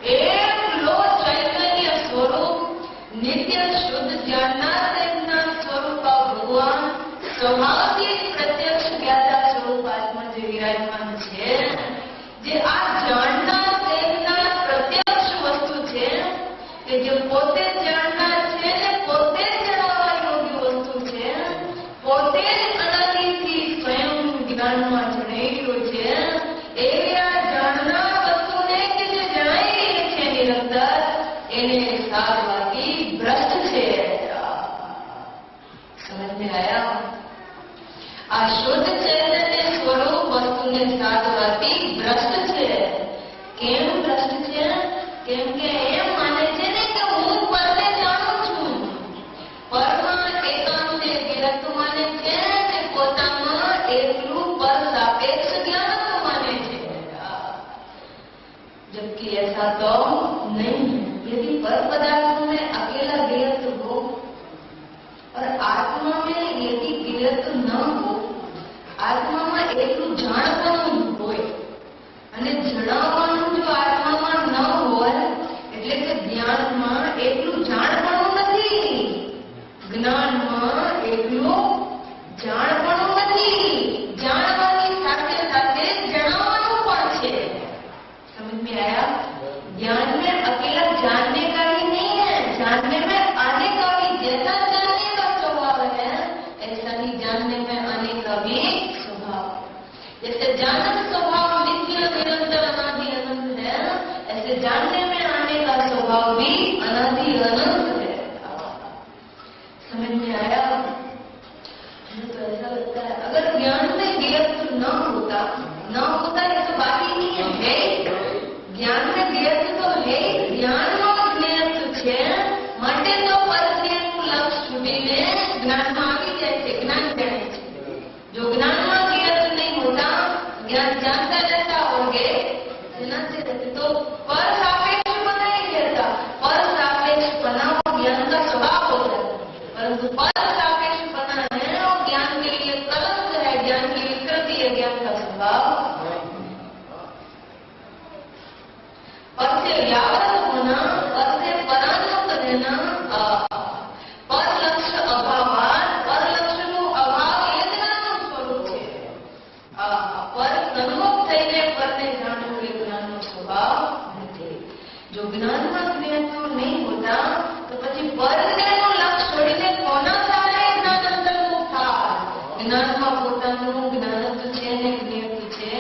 એક લો ચૈતન્ય સ્વરૂપ સ્વભાવથી પ્રત્યક્ષ જ્ઞાતા સ્વરૂપ આત્મા જે વિરાજમાન છે, જે આ જાણનાર દેખનાર પ્રત્યક્ષ વસ્તુ છે, કે જે પોતે જાણનાર છે ને પોતે જણાવવા યોગ્ય વસ્તુ છે, પોતે જ અનાદિથી સ્વયં જ્ઞાનમાં જણાવ્યો છે, એવી આ જાણનાર વસ્તુને કે જે જણાઈ રહી છે નિરંતર, એને સાધવાથી ભ્રષ્ટ છે. સમજ में आया? આ શુદ્ધ ચૈતન્ય સ્વરૂપ વસ્તુને સાધવાથી ભ્રષ્ટ છે. કેમ ભ્રષ્ટ છે? કેમ કે એમ માને છે ને કે હું પરને જાણું છું. પરમાં એકાંતે વિરક્ત માને છે ને પોતામાં એકલું પર સાપેક્ષ જ્ઞાન माने છે. जबकि ऐसा तो नहीं है. यदि पर पदार्थों में अकेला विरक्त हो और आत्मा में यदि विरक्त न हो, આત્મામાં એટલું જાણવાનું હોય અને જણાવવાનું જો આત્મામાં ન હોય, એટલે કે જ્ઞાનમાં એટલું જાણવાનું નથી, જ્ઞાનમાં એટલું જાણવાનું નથી, જાણવાની સાથે સાથે જણાવવાનું પણ છે. समझ में आया? ज्ञान में अकेला जानने का ही नहीं है, जानने में आने का भी. जैसा जानने का स्वभाव है ऐसा ही जानने में आने का भी स्वभाव. जैसे जानन स्वभाव नित्य निरंतर अनादि अनंत है, ऐसे जानने में आने का स्वभाव भी अनादि अनंत है. समझ में आया? तो ऐसा लगता है अगर ज्ञान में विरक्त न होता ये तो बात ही नहीं है. ज्ञान में विरक्त तो है, ज्ञाનમાં જ્ઞેયત્વ છે માટે તો પરજ્ઞેયનું લક્ષ છૂટીને જ્ઞાનમાં આવી જાય છે, જ્ઞાન જાણે છે. જો જ્ઞાનમાં વિરक्त नहीं होता, ज्ञान जानता रहता होंगे तो पर सापेक्ष बना ही रहता. पर सापेक्ष बना ज्ञान का स्वभाव होता है, परंतु पर सापेक्ष बना है और ज्ञान के लिए कलंक है, ज्ञान की विकृति है ज्ञान का स्वभाव. पर से व्यावृत होना, पर से परानुक्त रहना, पर लक्ष्य अभावान, पर लक्ष्यનું અભાવ એ જ્ઞાનનું સ્વરૂપ છે. પર સન્મુખ થઈને પરને જાણવું એ જ્ઞાનનો સ્વભાવ નથી. જો જ્ઞાનમાં જ્ઞાનત્વ નહીં હોતા તો પછી પરજ્ઞાનનું લક્ષ છોડીને કોના સહારે જ્ઞાન અંતર્મુખ થાય? જ્ઞાનમાં પોતાનું જ્ઞાનત્વ છે ને જ્ઞેયત્વ છે,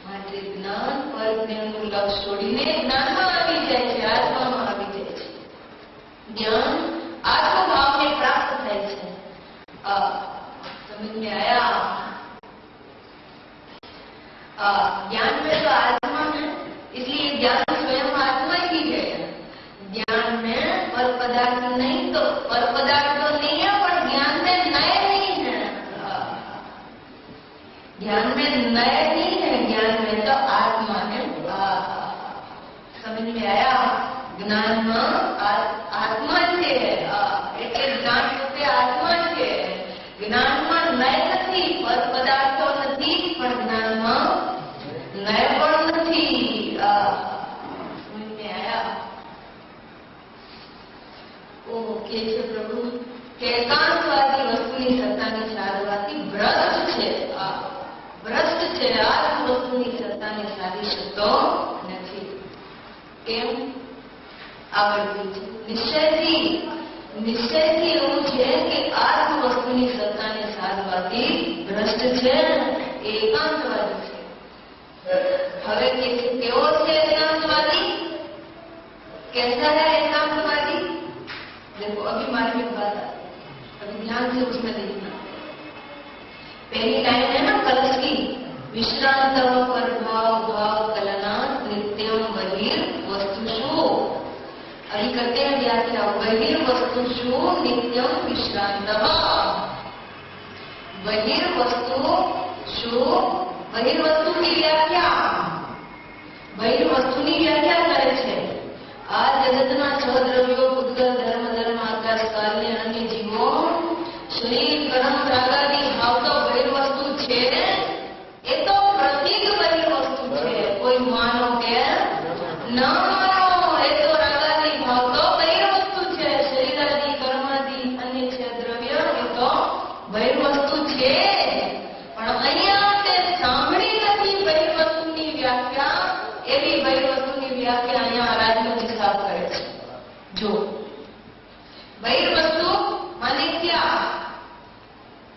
માટે જ્ઞાન પરજ્ઞાનનું લક્ષ છોડીને જ્ઞાનમાં આવી જાય છે, આત્મામાં આવી જાય છે. જ્ઞાન आत्मभाव में प्राप्त થાય છે. समझ में आया? ज्ञान में तो आत्मा है, इसलिए ज्ञान स्वयं आत्मा ही है. ज्ञान में पर पदार्थ नहीं, तो पर पदार्थ तो नहीं है, पर ज्ञान में नए नहीं है. ज्ञान में नए नहीं है, ज्ञान में तो आत्मा है. समझ में आया? જ્ઞાનમાં આત્મા છે, એટલે જ્ઞાન પોતે આત્મા છે. જ્ઞાનમાં નય નથી, પર પદાર્થો નથી, પણ જ્ઞાનમાં નય પણ નથી. સમજ આયા? ઓ કે છે પ્રભુ કે એકાંતવાદી વસ્તુની સત્તાની સાધવાથી ભ્રષ્ટ છે. ભ્રષ્ટ છે, આત્મ વસ્તુની સત્તાને સાધી શકતો નથી. કેમ? આવડતી છે. નિશ્ચયથી એવું છે કે આત્મ વસ્તુની સત્તાને સાધવાથી ભ્રષ્ટ છે, એકાંતવાદી છે. હવે કેવો છે एकांतवादी? कैसा है एकांतवादी? देखो अभी हमारे में बात आती है, अभी ध्यान से उसमें देखना. पहली लाइन है ना कलश की, विश्रांत पर भाव भाव कलना नित्यम बहिर वस्तुषु. अभी करते हैं व्याख्या. बहिर्वस्तुषु नित्यम विश्रांत. बहिर्वस्तुषु, बहिर्वस्तु की व्याख्या, बहिर्वस्तुની વ્યાખ્યા કરે છે. આ જગતના છ દ્રવ્યો, ઉદ્ગલ, ધર્મ, આકાશ, કાર્ય, અન્ય જીવો, શરીર, કર્મ, રાગાદી ભાવ તો બહિર્વસ્તુ છે. એ તો પ્રતીક બહિર્વસ્તુ છે. કોઈ માનો કે ન માનો, એ તો રાગાદી ભાવ તો બહિર્વસ્તુ છે. શરીરાદી, કર્માદી, અન્ય છે દ્રવ્ય, એ તો બહિર્વસ્તુ છે. જો બહિર્વસ્તુ માને क्या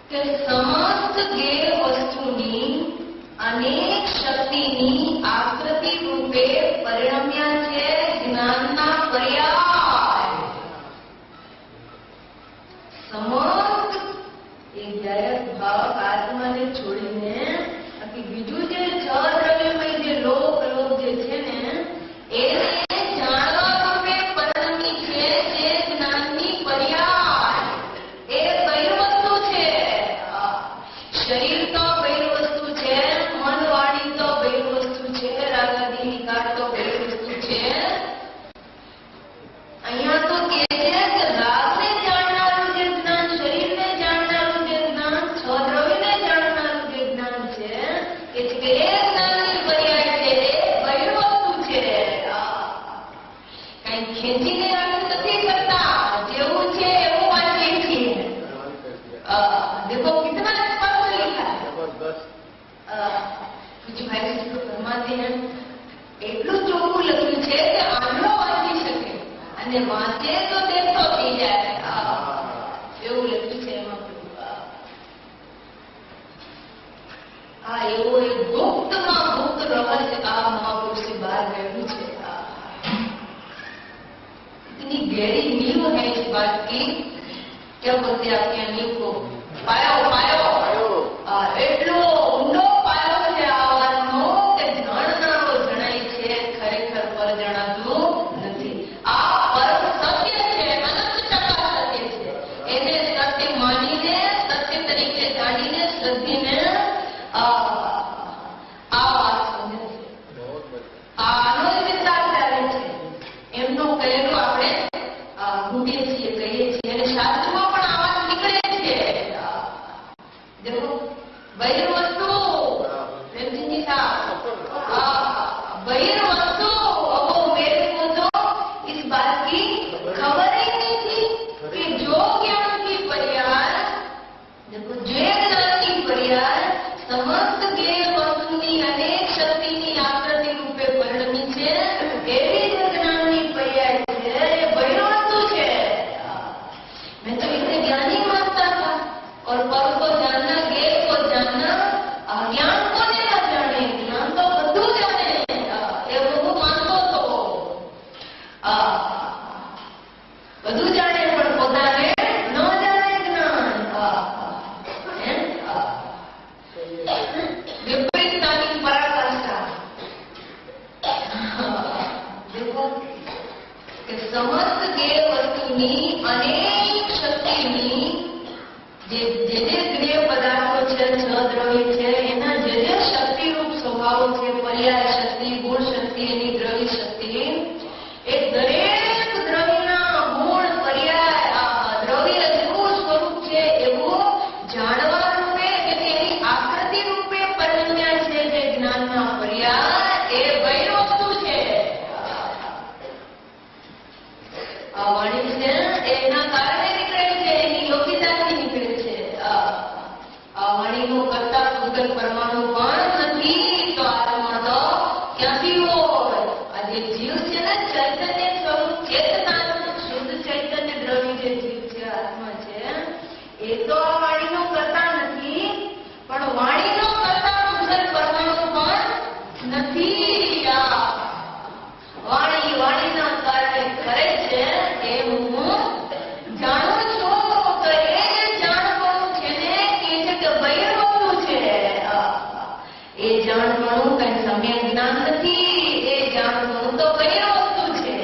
કે સમસ્ત જ્ઞેય વસ્તુની અનેક શક્તિની આકૃતિ રૂપે પરિણમ્યા છે જ્ઞાનના પર્યાય. સમસ્ત એ જ્ઞાયક ભાવ આત્માને છોડીને બીજું જે છ દ્રવ્યમય જે લોક જે છે ને એને જાણવા રૂપે પરિણમી છે જે જ્ઞાનની પર્યાય. એ બહિર્વસ્તુ છે. શરીર તો બહિર્વસ્તુ છે, મન વાણી તો બહિર્વસ્તુ છે, રાગાદી વિકાર તો બહિર્વસ્તુ છે. અહીંયા તો કે છે કે રાગને જાણનારું જે જ્ઞાન, શરીરને જાણનારું જે જ્ઞાન, છ દ્રવ્યને જાણનારું જે જ્ઞાન છે કે એ જ્ઞાનની પર્યાય છે, એ બહિર્વસ્તુ છે. કઈ ખેંચીને આગળ નથી કરતા, જેવું છે એવું વાંચીએ છીએ. देखो कितना स्पष्ट लिखा है. कुछ भाई इसको फरमाते हैं એટલું ચોખ્ખું લખ્યું છે કે આંધળો વાંચી શકે અને વાંચે તો દેખતો થઈ જાય. એવું લખ્યું છે એમાં. આ એવો એક ગુપ્તમાં ગુપ્ત રહસ્ય આ મહાપુરુષે બહાર કાઢ્યું છે. इतनी गहरी नींव है इस बात की. क्या बोलते हैं आपके नींव को? પાયો એટલો ઊંડો પાયો છે આ વાતનો કે જાણનારો જણાય છે, ખરેખર પર જણાતું નથી. આ પરમ સત્ય છે, અનંત ટકા સત્ય છે. એને સત્ય માનીને, સત્ય તરીકે જાણીને, શ્રદ્ધીને આ વાત સમજે છે. આનો જ વિસ્તાર ચાલે છે. એમનું કહેલું આપણે ભૂલીએ છીએ, કહીએ છીએ અને શાસ્ત્રમાં પણ આ વાત નીકળે છે. देखो बहिर्वस्तु जी साहब, बहिर्वस्तु वो मेरे को तो इस बात की खबर ही नहीं थी कि जो ज्ञान की पर्याय, देखो जो ज्ञान की पर्याय समस्त ज्ञेय वस्तुनी अनेक शक्तिनी आकृति रूपे परिणमी છે એવી જ જ્ઞાનની પર્યાય છે, એ બહિર્વસ્તુ છે. मैं तो इसे ज्ञान ही मानता था और पर को जानना, ज्ञेय को जानना, ज्ञान को नहीं जाने, ज्ञान तो બધું જાણે એવું હું માનતો હતો. બધું જાણે પણ પોતાને ન જાણે જ્ઞાન. વિપરીતતાની પરાકાષ્ઠા. देखो કે સમસ્ત જ્ઞેય વસ્તુની અનેક શક્તિની જે જ્ઞેય પદાર્થો છે, છ દ્રવ્ય છે, એના જે શક્તિરૂપ સ્વભાવો છે, પર્યાય શક્તિ, ગુણ શક્તિ, એની દ્રવ્ય શક્તિ, એ દરેક દ્રવ્યના ગુણ, પર્યાય, દ્રવ્ય જેવું સ્વરૂપ છે એવું જાણવા રૂપે એટલે એની આકૃતિ રૂપે પરિણમ્યા છે જે જ્ઞાનના પર્યાય, એ બહિર્વસ્તુ છે. આ વાણી છે એના કારણે નીકળે છે, એની યોગ્યતાથી નીકળે છે. આ વાણીનો કરતા ભૂગલ પરમાણુ પણ નથી તો આત્મા તો ક્યાંથી હોય? આ જે જીવ છે ને, ચૈતન્ય સ્વરૂપ, ચેતના, શુદ્ધ ચૈતન્ય દ્રવ્ય જે જીવ છે, આત્મા છે, એ તો આ વાણીનો કરતા નથી, પણ વાણીનો કરતા ભૂગલ પરમાણુ પણ નથી. વાણીના કારણે કરે છે એ હું જાણું છું તો એ જાણવાનું છે ને કે છે કે બહિર્વસ્તુ છે. એ જાણવાનું કઈ સમ્યક જ્ઞાન નથી, એ જાણવાનું તો બહિર્વસ્તુ છે,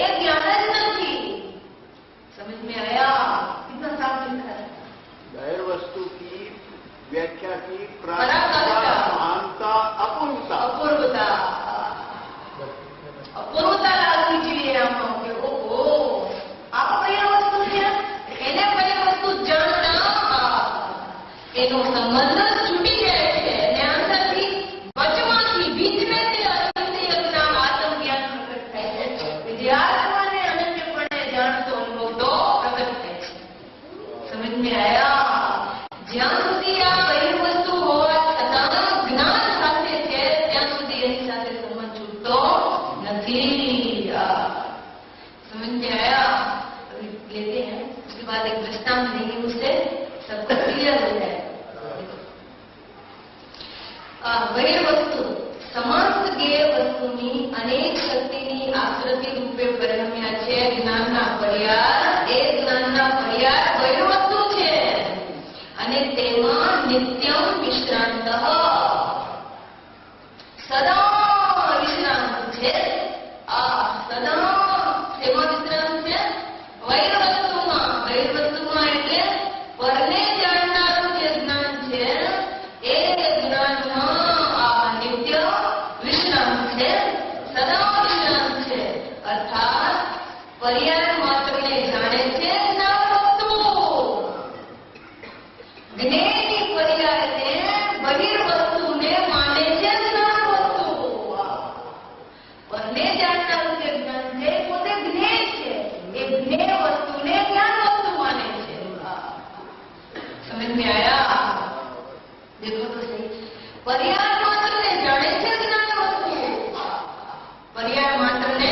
એ જ્ઞાન જ નથી. સમજ में आया? कितना साफ लिखा है. बहिर्वस्तु की व्याख्या की पराकाष्ठा, महानता, अपूर्वता. અપૂર્વતા લાગવી જોઈએ આમાં કે ઓહો આ બહિર્વસ્તુ છે, એને બહિર્વસ્તુ જાણતા એનો સંબંધ છૂટી જાય છે અને અંદરથી વચમાંથી બીજમેથી અનંત આત્મજ્ઞાન પ્રગટ થાય છે. જે આત્માને અનન્યપણે જાણતો અનુભવતો પ્રગટ થાય છે. સમજ में आया? જ્યાં સુધી આ બહિર્વસ્તુ હોવા છતાં જ્ઞાન સાથે છે ત્યાં સુધી એની સાથે સંબંધ છૂટતો નથી. समझ में आया? लेते हैं, उसके बाद एक दृष्टांत देंगे, उससे सबको क्लियर हो जाए। बहिर्वस्तु समस्त ज्ञેય વસ્તુની અનેક શક્તિની આકૃતિ રૂપે પરિણમ્યા છે જ્ઞાનના પર્યાય, એ જ્ઞાનના પર્યાય બહિર્વસ્તુ છે અને તેમાં નિત્યમ વિશ્રાંત સદા વિશ્રાંત છે. સદા તેમાં વિશ્રાંત છે. બહિર્વસ્તુમાં એટલે પરને જાણનારું જે જ્ઞાન છે એ જ્ઞાનમાં નિત્ય વિશ્રાંત છે, સદા વિશ્રાંત છે. અર્થાત પર્યાય માત્રને જાણે છે જ્ઞાન વસ્તુ. જ્ઞેયની પર્યાયને બહિર્વસ્તુને માને છે જ્ઞાન વસ્તુ. પરને જાણનારું જે જ્ઞાન છે પોતે જ્ઞેય છે, એ જ્ઞેય વસ્તુને જ્ઞાન વસ્તુ માને છે. સમજ में आया? देखो तो सही. पर्याय मात्र ने जाने से ज्ञान वस्तु. पर्याय मात्र ने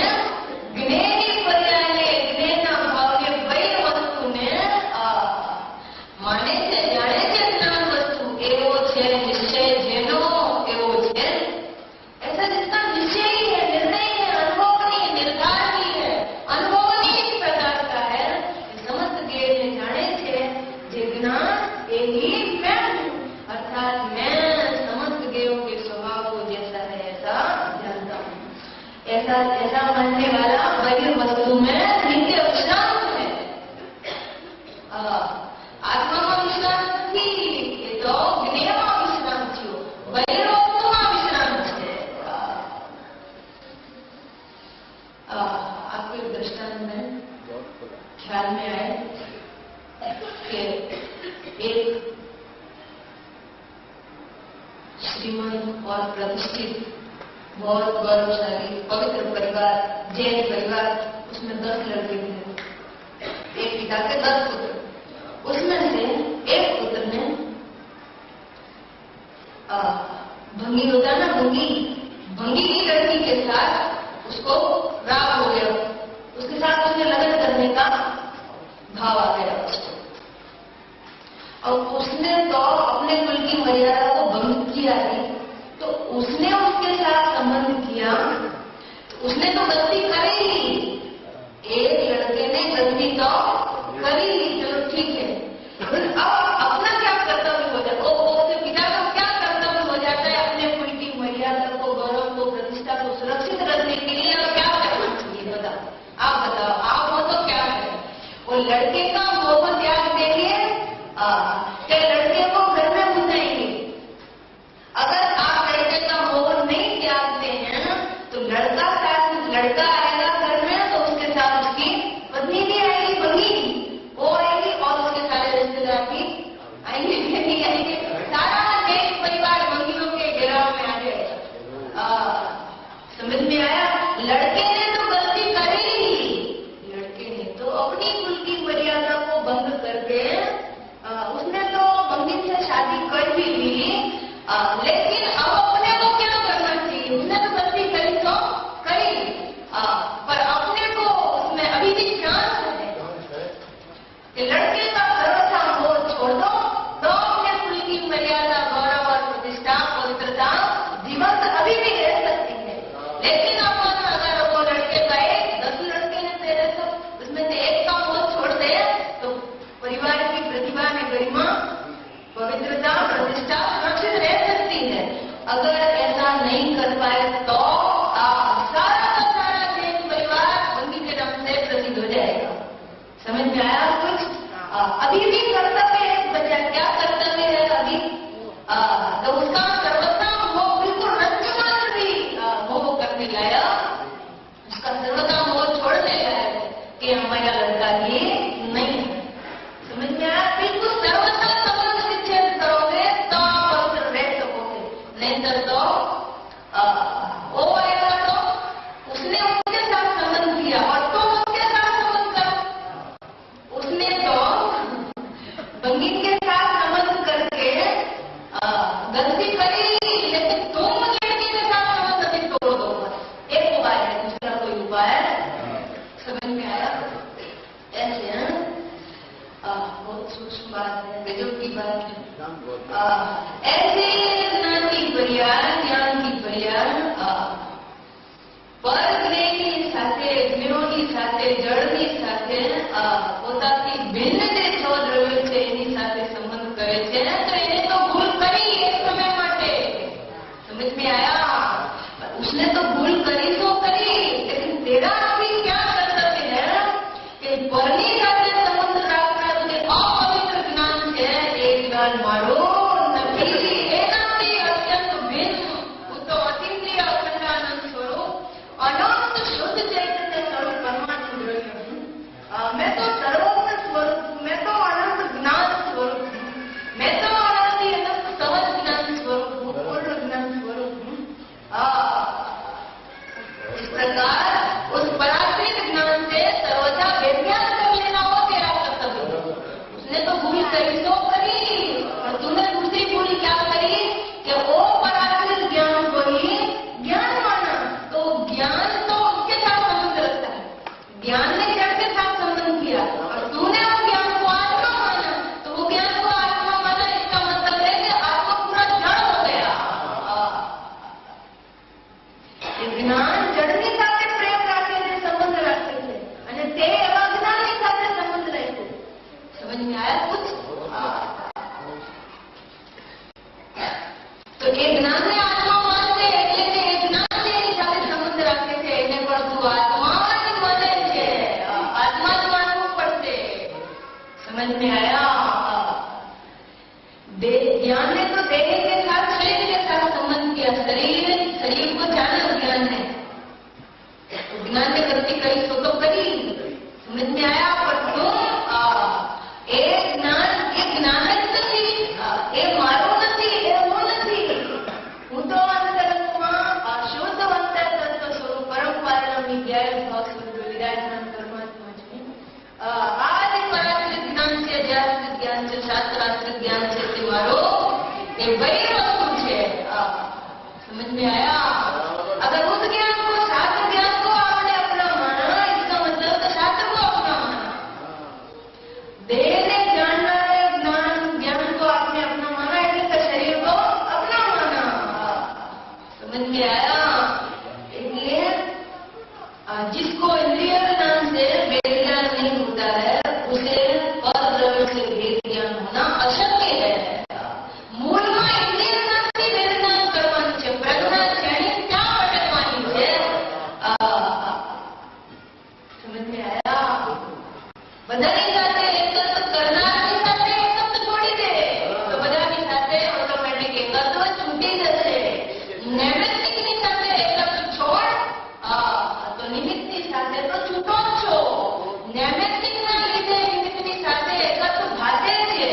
ज्ञेयની પર્યાયને જ્ઞેયના ભાવને બહિર વસ્તુને માને છે, જાણે છે જ્ઞાન વસ્તુ. એવો છે નિશ્ચય જેનો એવો છે. ऐसा जितना निश्चयी है, निर्णय है, अनुभवनीय निर्धारणीय है, अनुभवनीय इस प्रकार का है कि समस्त ज्ञेयને જાણે છે જે જ્ઞાન એ ही मैं हूँ. अर्थात मैं समस्त ज्ञेयों के स्वभाव को जैसा है ऐसा जानता हूँ. ऐसा मानने वाला बहिर्वस्तु में नित्य विश्रांत है. આત્મામાં વિશ્રાંત નથી, એ તો જ્ઞેયમાં વિશ્રાંત થયો, બહિર્વસ્તુમાં વિશ્રાંત છે. आपको एक दृष्टांत में ख्याल में आए कि एक श्रीमंत और प्रतिष्ठित बहुत गौरवशाली पवित्र परिवार, जैन परिवार, उसमें 10 लड़के थे. एक पिता के 10 पुत्र. उसमें से एक पुत्र ने भंगी होता ना, भंगी की लड़की के साथ उसको राग हो गया. उसके साथ उसने लगन करने का भाव आ गया उसको. और उसने तो अपने कुल की मर्यादा को भंग किया ही, तो उसने उसके साथ संबंध किया. उसने तो गलती करी ली, एक लड़के ने गलती तो करी ली, चलो ठीक है. अब अपना क्या कर्तव्य हो जाता है, उसके पिता का क्या कर्तव्य हो जाता है अपने कुल की मर्यादा को, गौरव को, प्रतिष्ठा को सुरक्षित रखने के लिए अब क्या करना चाहिए? बताओ, आप बताओ, आप हो तो क्या करें? वो लड़के का मोह त्याग देंगे कि लड़के को घर में घुसाएंगे? अगर आप लड़के का मोह नहीं त्यागते हैं तो लड़का आएगा घर में, तो उसके साथ उसकी पत्नी भी आएगी, भंगी वो आएगी, और उसके सारे रिश्तेदार भी आएंगे, सारा देश परिवार भंगियों के घेराव में आ जाएगा. समझ में आया? लड़के ने तो गलती करी ही, लड़के ने तो अपनी कुल की मर्यादा को भंग करके उसने तो भंगी से शादी कर भी ली, लेकिन अब अपने को क्या करना चाहिए? उसने तो गलती करी तो करी, पर अपने को उसमें अभी भी चांस है कि लड़के का सर्वथा मोह छोड़ दो, तो अपने कुल की मर्यादा, गौरव और प्रतिष्ठा, पवित्रता जीवंत अभी भी रह सकती है. लेकिन अपन अगर वो लड़के का 10 लड़के ने तेरे तो उसमें से एक का मोह छोड़ दे तो परिवार की प्रतिभा में गरिमा, पवित्रता, प्रतिष्ठा सुरक्षित रह सकती है. अगर ऐसा नहीं कर पाए तो सारा का सारा देश परिवार भंगी के नाम से प्रसिद्ध हो जाएगा. समझ में आया कुछ? अभी भी कर्तव्य है बच्चा, क्या कर्तव्य है अभी? तो उसका सर्वथा मोह बिल्कुल रज्जु मात्र भी मोह करने लायक, उसका सर्वथा मोह छोड़ने लायक कि हमारा लड़का ही नहीं है. समझ में आया? बिल्कुल सर्वथा संबंध विच्छेद करोगे तो आप पवित्र रह सकोगे, नहीं तो वो आएगा तो उसने उसके साथ संबंध किया और तुम उसके साथ संबंध करो. उसने तो सूक्ष्म बात है, गजब की बात है। एकदम बहुत ऐसे ज्ञान की पर्याय પર જ્ઞેયની સાથે, જ્ઞેયોની સાથે, જળની સાથે પોતાથી ભિન્ન જે છ દ્રવ્યો છે એની સાથે સંબંધ કરે છે, તો એને તો ભૂલ કરી એક સમય માટે, સમજ में आया? उसने तो भूल करी तो करी, लेकिन तेरा अभी क्या कर्तव्य है कि परनी સાથે સંબંધ રાખનાર જે અપવિત્ર જ્ઞાન છે એ જ્ઞાન મારો નથી, એનાથી અત્યંત ભિન્ન, હું તો અતિન્દ્રિય અખંડાનંદ સ્વરૂપ, अनंत शुद्ध चैतन्य स्वरूप परमात्मा द्रव्य हूँ। मैं तो सर्वोत्तम स्वरूप हूँ, मैं तो अनंत ज्ञान स्वरूप हूँ, मैं तो अनंत अनंत सहज ज्ञान स्वरूप हूँ, पूर्ण ज्ञान स्वरूप हूँ। इस प्रकार उस परात्मिक ज्ञान से सर्वथा व्यज्ञान कर लेना हो तेरा कर्तव्य। उसने तो भूल करी तो करी, और तूने दूसरी भूल क्या करी कि वो परात्मिक ज्ञान को ही ज्ञान माना, तो ज्ञान तो उसके साथ संबंध रखता है, ज्ञान ने जड़ के साथ संबंध किया, और तूने वो ज्ञान को आत्मा माना, तो वो ज्ञान को आत्मा माना, इसका मतलब है कि आत्मा पूरा जड़ हो गया। ये ज्ञान जड़नी સાથે પ્રેમ રાખે છે, સંબંધ રાખે છે, અને તે એવા જ્ઞાનની સાથે સંબંધ રાખે છે। સમજ में आया कुछ? તો એ જ્ઞાનને આત્મા માનશે એટલે કે એ જ્ઞાન એની સાથે સંબંધ રાખે છે, એને પણ તું આત્મા જ માને છે, આત્મા જ માનવું પડશે। समझ में आया? ज्ञान ने तो देह के साथ, शरीर के साथ संबंध किया, शरीर को जाना ज्ञान है, तो ज्ञान ने गलती करी सो तो करी। समझ में आया? पर तुम એ જ્ઞાન જ નથી, એ મારું નથી, એ હું નથી, હું તો અંતરંગમાં શુદ્ધ અંતર તત્વ સ્વરૂપ પરમ પારણમી જ્ઞાન ભાવ સ્વરૂપ વિરાજમાન પરમાત્મા છું। આ જે પરાત્મિક જ્ઞાન છે, અધ્યાત્મિક જ્ઞાન છે, શાસ્ત્રાસ્ત્ર જ્ઞાન છે, તે મારો એ વૈર વસ્તુ છે। समझ में आया? अगर उस ज्ञान को, शास्त्र ज्ञान को आपने अपना माना, इसका मतलब तो शास्त्र को अपना माना, देह ने जानना है ज्ञान को आपने अपना माना, इसलिए शरीर को अपना माना। समझ में आया? इसलिए जिसको इंद्रिय ज्ञान से वेद ज्ञान नहीं होता है, उसे पर द्रव्य से वेद ज्ञान होना अशक्य है। મૂળમાં ઇન્દ્રિય જ્ઞાનથી વેદ જ્ઞાન કરવાનું છે, પ્રજ્ઞા શ્રેણી ક્યાં ભટકવાની છે? સમજ में आया? બધાની સાથે એકત્વ કરનારની સાથે એકત્વ છોડી દે, તો બધાની સાથે ઓટોમેટિક એકત્વ છૂટી જશે। નૈમિત્તિકની સાથે એકત્વ છોડ, તો નિમિત્તની સાથે તો છૂટો જ છો। નૈમિત્તિકના લીધે નિમિત્તની સાથે એકત્વ ભાતે છે।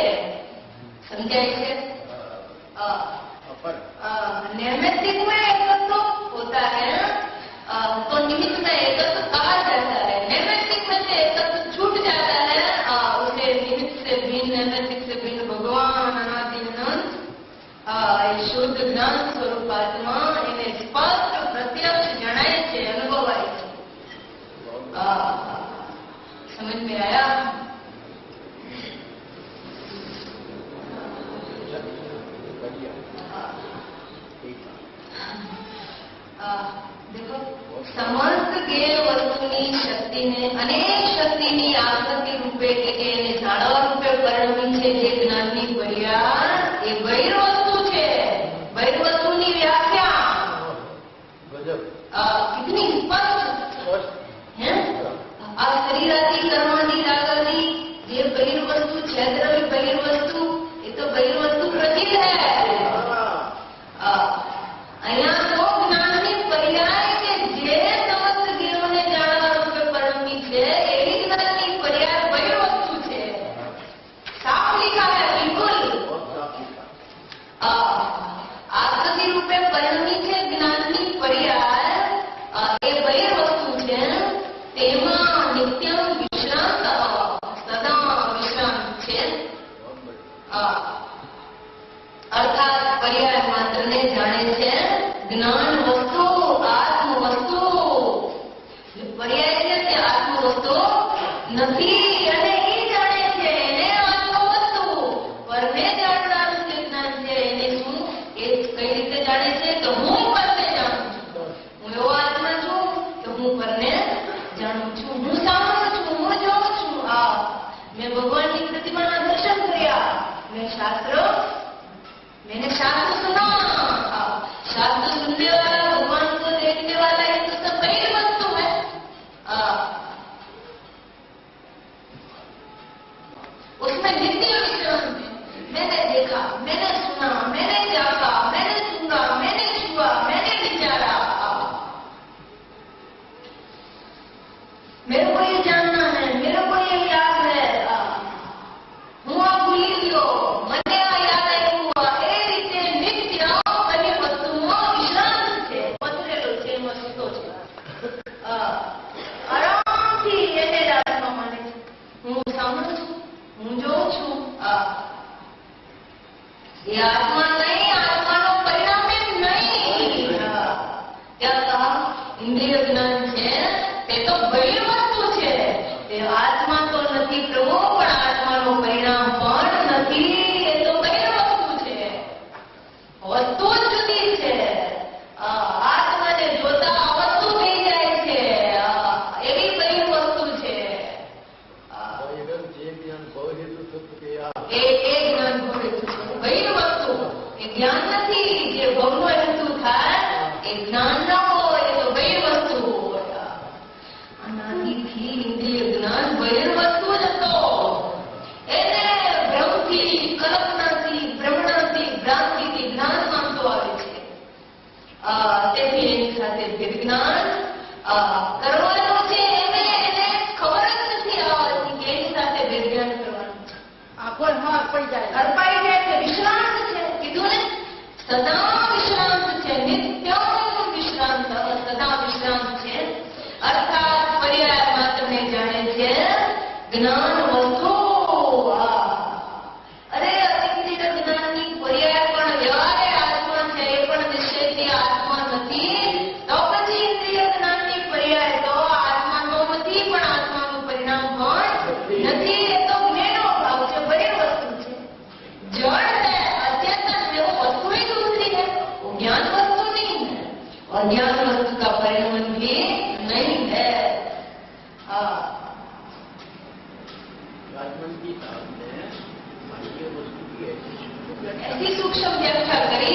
સમજાય છે? नैमित्तिक में एकत्व होता है, तो निमित्त में एकत्व कहा जाता है। नैमित्तिक में से एकत्व छूट जाता है, उसे निमित्त से भिन्न, नैमित्तिक से भिन्न भगवान अनादि अनंत शुद्ध ज्ञान स्वरूप आत्मा એને સ્પષ્ટ પ્રત્યક્ષ જણાય છે, અનુભવાય છે। समझ में आया? देखो, समस्त ज्ञેય વસ્તુની શક્તિને અનેક શક્તિની આકૃતિ રૂપે એટલે કે એને જાણવા રૂપે પરિણમી છે, જે જ્ઞાનની પર્યાય એ બહિર વસ્તુ છે। બહિર વસ્તુની વ્યાખ્યા कितनी स्पष्ट है? आ शरीराती कर्मानी रागानी જે બહિર વસ્તુ છે, દ્રવ્ય બહિર વસ્તુ, એ તો બહિર વસ્તુ પ્રચિત है। અહીંયા તો જ્ઞાનની પર્યાય કે જે સમસ્ત જ્ઞેયોને જાણવા રૂપે પરિણમી છે, એવી જ્ઞાનની પર્યાય બહિર વસ્તુ છે। સાફ लिखा है, बिल्कुल આકૃતિ રૂપે પરિણમી છે જ્ઞાનની પર્યાય, એ બહિર વસ્તુ છે। તેમાં નિત્યમ વિશ્રાંત, સદા વિશ્રાંત છે। અર્થાત પર્યાય માત્ર ને જાણે છે, જ્ઞાન વસ્તુ, આત્મ વસ્તુ। પર્યાય છે તે આત્મ વસ્તુ નથી, અને એ જાણે છે, એને આત્મ उसमें नित्य विश्राम है। मैंने देखा, मैंने सुना, मैंने जागा, मैंने सुना, मैंने छुआ, मैंने विचारा। मेरे को ये जानना है, मेरे को ये याद है, હું આ ભૂલી ગયો, મને આ યાદ આવ્યું। એ રીતે નિત્ય બધી વસ્તુમાં વિશ્રાંત છે, પથરેલો છે, એમાં સૂતો છે। આરામથી એને રાતમાં માને છે। હું સાંભળું છું, હું જોઉં છું। એ આત્મા નહીં, આત્માનો પરિણામ એમ નહીં। ત્યાં કહા ઇન્દ્રિય જ્ઞાન છે તે તો બધી વસ્તુ છે, તે આત્મા તો નથી પ્રભુ, પણ આત્માનો પરિણામ પણ નથી। એ તો બધી વસ્તુ છે, વસ્તુ જ જુદી છે। આત્માને જોતા વસ્તુ થઈ જાય છે, એવી બધી વસ્તુ છે। એ જ્ઞાન ભોળે બધી વસ્તુ, એ જ્ઞાન નથી। જે ભવનો હેતુ થાય એ જ્ઞાન ન હોય, એ તો બધી વસ્તુ હોય। અનાદિથી ઇન્દ્રિય જ્ઞાન બધી વસ્તુ જ હતો। એને ભ્રમથી, કલ્પનાથી, ભ્રમણાથી, ભ્રાંતિથી જ્ઞાન માનતો આવે છે। તેથી એની સાથે વિજ્ઞાન કરવાનું છે, એને ખબર જ નથી આવતી કે એની સાથે વિજ્ઞાન કરવાનું છે। અર્પાઈ જાય છે, વિશ્રાંત છે। કીધું ને, સદા વિશ્રાંત છે, નિત્યમ વિશ્રાંત, સદા વિશ્રાંત છે। અર્થાત પર્યાય માત્રને જાણે છે, જ્ઞાન વસ્તુ। અરે અતિક્રિય જ્ઞાનની પર્યાય પણ વ્યવહારે આત્મા છે, એ પણ નિશ્ચયથી આત્મા નથી। તો પછી ઇન્દ્રિય જ્ઞાનની પર્યાય તો આત્મા તો નથી, પણ આત્માનું પરિણામ પણ નથી। એ તો જ્ઞેનો ભાવ છે, બધી વસ્તુ છે। जड़ है, अचेतन है, वो वस्तु ही दूसरी है, वो ज्ञान वस्तु नहीं है, और ज्ञान वस्तु का परिणाम भी नहीं है। ऐसी सूक्ष्म व्याख्या करी।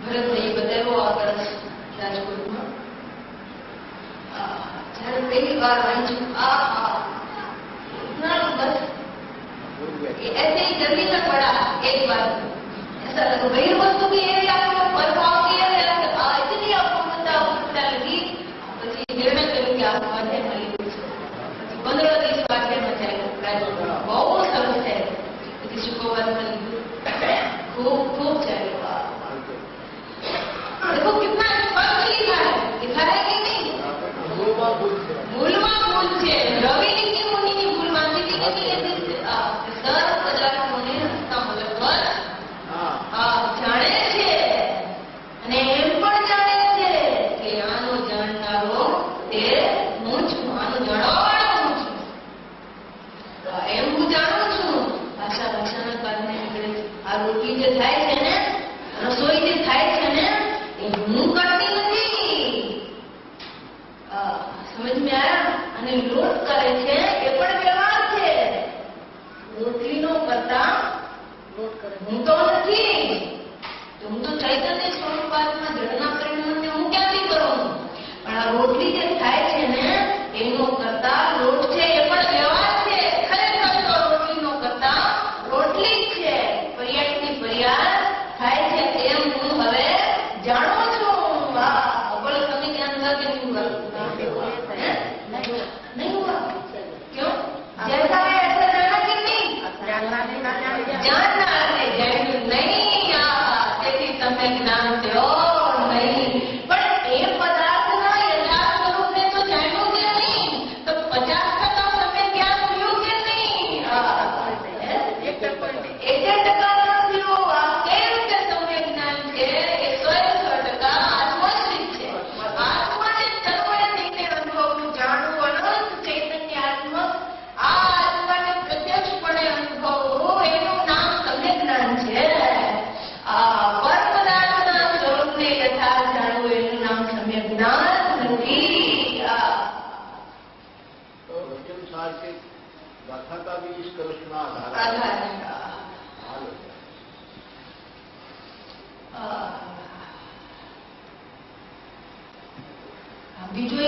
भरत ने बताया आकर राजकोट में जયારે पहली बार वांचू बस ऐसे ही जल्दी में पड़ा। एक बार ऐसा लगा वही वस्तु की है, आपको प्रभाव किया है, इतनी आपको मुद्दा लगी। પછી નિર્ણય કર્યો કે આ સ્વાધ્યાય માં લેવું છે। 15 દિવસ સ્વાધ્યાયમાં ચાલ્યો, બહુ સરસ થયું। પછી શુક્રવારમાં લીધું, ખૂબ ચાલ્યો। देखो कितना स्पष्ट लिखा है कि नहीं? भूलमा भूल છે। રવિ નીતિ મુનિની ભૂલ માનતી હતી કે સર પદાર્થોને હસ્તા મલકવર જાણે છે, અને એમ પણ જાણે છે કે આનો જાણનારો તે હું છું, આનો જાણવાવાળો હું છું। એમ હું જાણું છું। ભાષાના કારણે આ રોટલી જે થાય છે ને, રસોઈ જે થાય છે ને, એ હું કરતી નથી। समझ में आया? અને લોટ કરે છે એ પણ વ્યવહાર છે। રોટલીનો કરતા હું તો નથી, હું તો ચૈતન્ય સ્વરૂપાત્મા જળના પરિણામને હું ક્યાંથી કરું? પણ આ રોટલી જે થાય છે ને, એનો કરતા લોટ છે એ પણ વ્યવહાર છે। ખરેખર તો રોટલીનો કરતા રોટલી જ છે। પર્યાયની પર્યાય થાય છે એમ હું હવે જાણું છું। બોલો, તમે જ્ઞાન हुआ कि नहीं हुआ? नहीं हुआ। क्यों? जैसा है ऐसा जाना कि नहीं? जानना है, जान्યું નહીં। તેથી તમે જ્ઞાન થયો નહીં। પણ એ પદાર્થના યથાર્થ સ્વરૂપને તો જાણ્યું કે નહીં? તો 50% તમે જ્ઞાન થયું કે નહીં? 1% થયું। આ કેવી રીતે તમે જ્ઞાન છે? એ 100% આત્મશ્રિત છે। આત્માને સર્વે રીતે અનુભવનું જાણવું અનંત છે।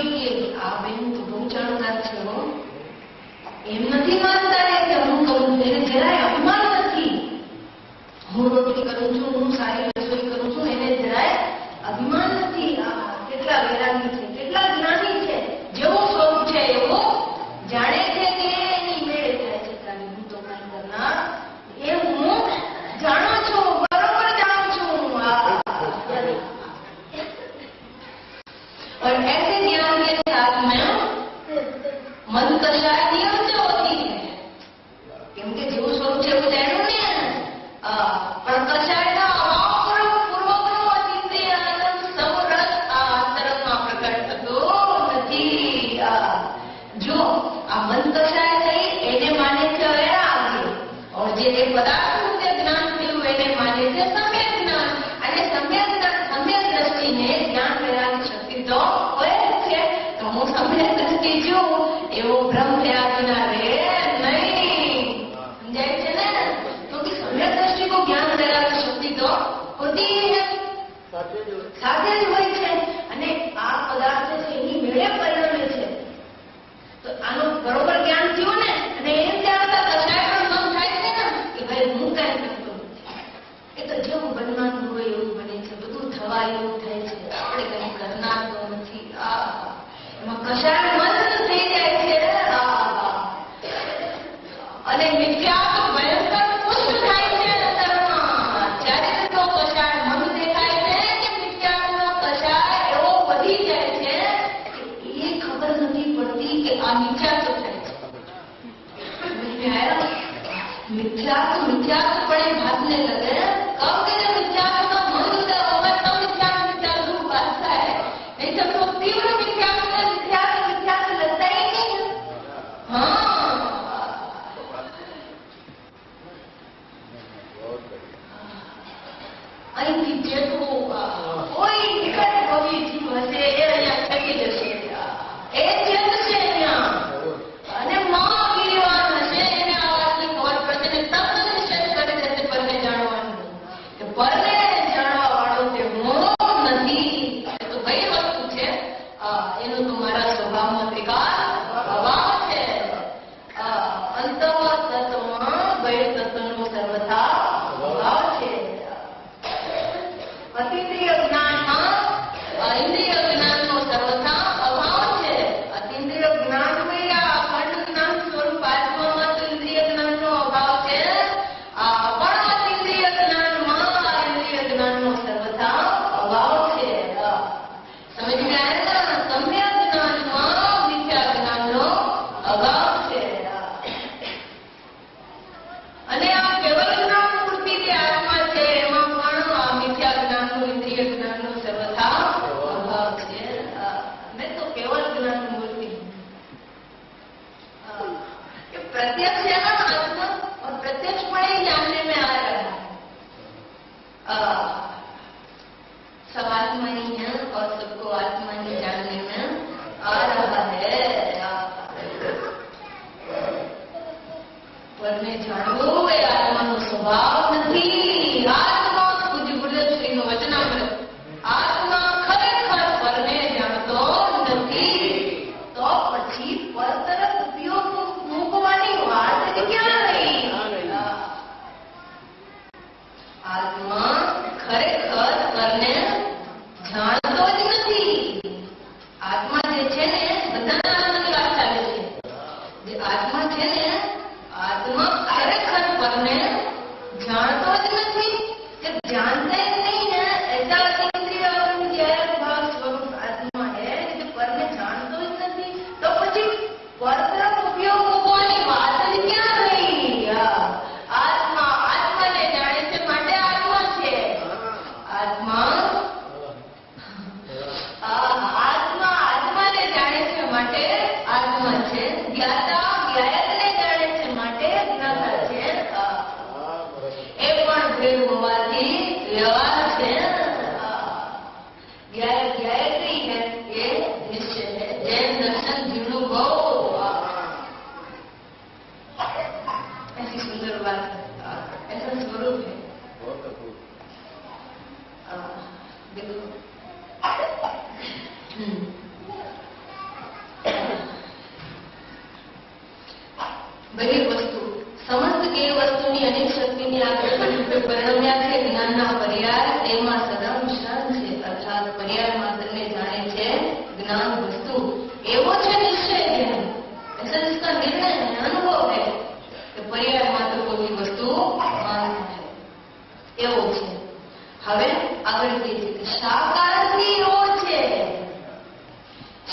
જોઈએ. આ બેન તો બહુ જાણકાર છે હો. એમ નથી માનતા કે હું કરું છું, એને જરાય અભિમાન નથી. હું રોટલી કરું છું, હું સારી રસોઈ કરું છું, એને જરાય અભિમાન નથી. કેટલા વૈરાગી છે, કેટલા જ્ઞાની છે. જેવો સ્વરૂપ છે એવો જાણે છે કે એની મેળે થાય છે. તારી હું તો કઈ કરનાર એ હું જાણું છું, બરોબર જાણું છું. और ऐसे ज्ञान के साथ में मन कषाय नियम से होती है. કેમ કે જેવું સ્વરૂપ છે એવું જાણ્યું ને. પણ કષાયના અભાવપૂર્વકનો અતિશય આનંદ સમરસ આ અંતરંગમાં પ્રકટ થતો નથી. જો આ મન કષાય થઈ એને માને છે વૈરાગ્ય, और જે પદાર્થનું જે જ્ઞાન થયું એને માને છે સમ્યક જ્ઞાન. અને સમ્યક દ્રષ્ટિને જ્ઞાન વૈરાગ્ય શક્તિ તો હોય જ છે. તો હું સમ્યક દ્રષ્ટિ છું એવો ભ્રમ થયા વિના રે નહીં. સમજાય છે ને? क्योंकि सम्यक दृष्टि को ज्ञान वैराग्य शक्ति तो होती ही है, સાથે જ હોય છે. અને આ પદાર્થ છે એની મેળે પરિણમે છે. તો આનું બરોબર જ્ઞાન થયું ને, અને એમ જાણતા કશાય પણ મન થાય છે ને કે ભાઈ હું કઈ કરતો નથી. એ તો જેવું બનવાનું હોય એવું બને છે, બધું થવા એવું થાય છે, આપણે કઈ કરનાર તો નથી. એમાં કશાય મન થઈ જાય છે. અને મિથ્યા તો ભયંકર પુષ્ટ થાય છે અંતરમાં. જ્યારે તો કશાય મન દેખાય છે કે મિથ્યાનો કશાય એવો વધી જાય છે કે એ ખબર નથી પડતી કે આ મિથ્યા તો થાય છે. मिथ्या तो बड़े भागने लगे. कब के जब मिथ्या का मन उदय होगा तब मिथ्या रूप आता है. नहीं तो तीव्र मिथ्या से लगता ही नहीं. हाँ, અહીંથી જેટલું કોઈ નિકટ ભવી જીવ હશે એ અહીંયા થકી જશે. એ ચેત છે અહીંયા. અને મહાવીરવાન હશે એને આ વાતની ખબર પડશે ને તરત નિષેધ કરી દેશે પરને જાણવાનું કે પરને જાણવા વાળો તે હું નથી. એ તો કઈ વસ્તુ છે? એનો તો મારા સ્વભાવમાં ત્રિકાળ અભાવ છે. અંતમાં તત્વમાં બહિર તત્વનો સર્વથા અભાવ છે. અતિન્દ્રિય જ્ઞાનમાં ઇન્દ્રિય જ્ઞાનનો સર્વથા અભાવ છે. અતિન્દ્રિય જ્ઞાનમાં અખંડ જ્ઞાન સ્વરૂપ આત્મામાં તો ઇન્દ્રિય જ્ઞાનનો અભાવ છે. પણ અતિન્દ્રિય જ્ઞાનમાં ઇન્દ્રિય જ્ઞાનનો સર્વથા અભાવ છે. સમજ में आया ना? सम्यक જ્ઞાનમાં મિથ્યા જ્ઞાનનો અભાવ છે. અને આ કેવલ જ્ઞાન મૂર્તિ જે આત્મા છે એમાં પણ આ મિથ્યા જ્ઞાનનું ઇન્દ્રિય જ્ઞાનનું સર્વથા અભાવ છે. मैं तो केवल ज्ञान मूर्ति कि प्रत्यक्ष है ना आत्मा, और प्रत्यक्ष पड़े जानने में आ रहा है. सब आत्मा ही है और सबको आत्मा ही जानने में आ रहा है. પરને જાણવું એ આત્માનો સ્વભાવ નથી. આત્મા પૂજ્ય ગુરુદેવશ્રીનું વચનામૃત. આત્મા ખરેખર પરને જાણતો નથી. તો પછી પર તરફ ઉપયોગ મૂકવાની વાત જ ક્યાં રહી? આત્મા ખરેખર પરને જાણતો જ નથી. આત્મા જે છે ને બધાના આનંદની વાત ચાલે છે. જે આત્મા છે ને आत्मा खरेखर परने जानतो ज नहीं कि जानते नहीं है. ऐसा इंद्रिय और भाव स्वरूप आत्मा है जो परने जानतो ज नहीं. तो પછી પર તરફ ઉપયોગ મૂકવાની વાત જ ક્યાં રહી? આત્માને જાણે છે માટે આત્મા છે. આત્માને જાણે છે માટે આત્મા છે. જ્ઞાતા જ્ઞાયકને જાણે છે માટે જ્ઞાતા છે. એ પણ ભેદ હોવાથી વ્યવહાર છે. જ્ઞાયકી है ये निश्चय है. जैन दर्शन जीर्णु गौ. ऐसी सुंदर बात है. ऐसा स्वरूप है. देखो બધી વસ્તુ સમસ્ત કે વસ્તુની અનેક શક્તિની આકૃતિ રૂપે પરિણમ્યા છે જ્ઞાનના પર્યાય તેમાં સદા વિશ્રાંત છે. અર્થાત પર્યાય માત્રને જાણે છે જ્ઞાન વસ્તુ એવો છે નિશ્ચય જ્ઞાન. ऐसा जिसका निर्णय है, अनुभव है कि पर्याय मात्र कोई वस्तु मात्र है एवो છે. હવે આગળ કહે છે કે શા કારણથી એવો છે?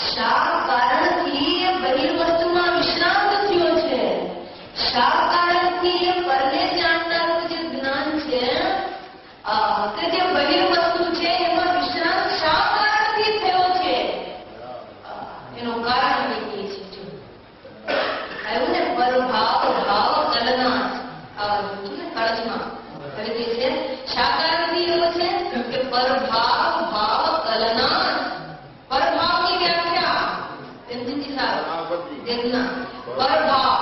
શા કારણથી એ બહિર્વસ્તુમાં વિશ્રાંત થયો છે? શા કારણથી એ પરને જાણનારું જે જ્ઞાન છે કે જે બહિર્વસ્તુ છે એમાં વિશ્રાંત શા કારણથી થયો છે? એનું કારણ કહીએ છીએ. આવ્યું ને પરભાવ ભાવ કલનાશ કળશમાં હવે જે છે શા કારણથી એવો છે કે પરભાવ ભાવ કલનાશ. પરભાવની વ્યાખ્યા देखना परभाव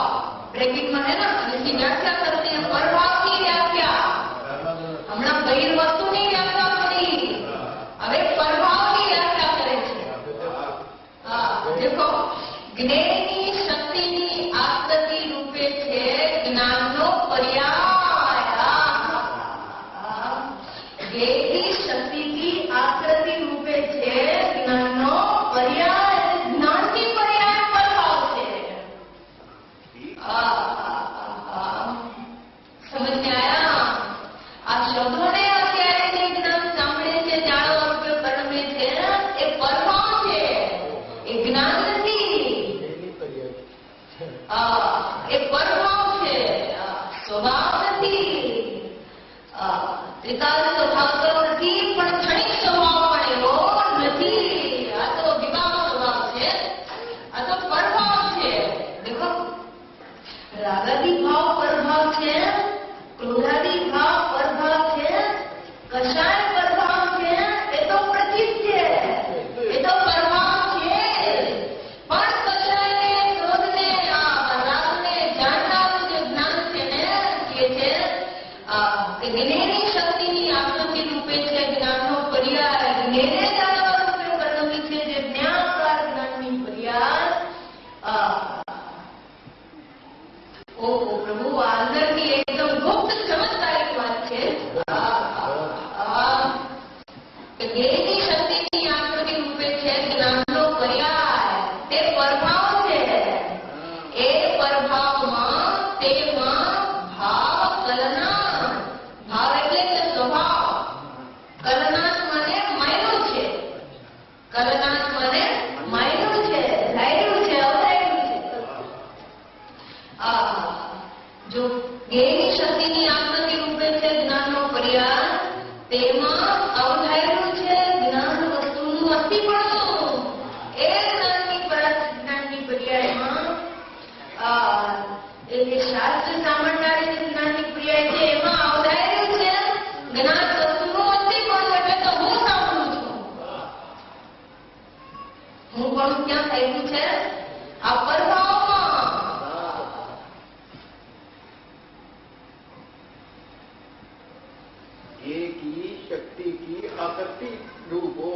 ब्रैकेट में है ना, इसकी व्याख्या करते हैं. परभाव की व्याख्या हमने बहिर्वस्तु की व्याख्या करी, હવે પરભાવની વ્યાખ્યા કરે છે. देखो જ્ઞેયની શક્તિની આકૃતિ રૂપે છે જ્ઞાનનો પર્યાય. જ્ઞેયની શક્તિની આકૃતિ રૂપે છે જ્ઞાનનો પર્યાય. જ્ઞાનની પર્યાય પરભાવ છે. સમજ में आया? આ શબ્દોને અત્યારે જે જ્ઞાન સાંભળે છે જાણવા રૂપે પરમે છે એ પરભાવ છે, એ જ્ઞાન નથી. એ પરભાવ છે, સ્વભાવ નથી. ત્રિકાલ સ્વભાવ તો નથી, પણ ક્ષણિક સ્વભાવ પણ એવો નથી. આ તો વિભાવ સ્વભાવ છે, આ તો પરભાવ છે. દેખો રાગાદી ભાવ પરભાવ છે, ક્રોધાદી ભાવ પરભાવ છે, કશાય પરભાવ છે. એ તો પ્રતીક છે, એ તો પરભાવ છે. પણ કશાયને ક્રોધને રાગને જાણનારું જે જ્ઞાન છે ને કે છે કે જ્ઞેયની શક્તિની આકૃતિ રૂપે છે જ્ઞાનનો પર્યાય. જ્ઞેયને જાણવા રૂપે પરિણમી છે જે જ્ઞાનકાર જ્ઞાનની પર્યાય. ઓહો પ્રભુ, આ અંદરની એકદમ ગુપ્ત ચમત્કારિક વાત છે. જ્ઞેયની શક્તિની આકૃતિ રૂપે છે જ્ઞાનનો પર્યાય. તે પરભાવ છે. એ પરભાવમાં તેમાં ભાવ કલનાશ. ભાવ એટલે કે સ્વભાવ. કલનાશ મને માયનું છે. કલનાશ મને માયનું છે, ધાર્યું છે, અવધાર્યું છે. જો જ્ઞેયની શક્તિની આકૃતિ રૂપે છે જ્ઞાનનો પર્યાય, તેમાં અવધાર્યું છે જ્ઞાન વસ્તુનું અસ્તિપણું. એ જ્ઞાનની પર્યાયમાં એ જે શાસ્ત્ર સાંભળનારી જે જ્ઞાનની પર્યાય છે એમાં અવધાર્યું છે જ્ઞાન વસ્તુનું અસ્તિપણું. એટલે તો હું સાંભળું છું. હું પણ ક્યાં થયું છે? આ પરભાવમાં. एक ही शक्ति की आकृति रूप हो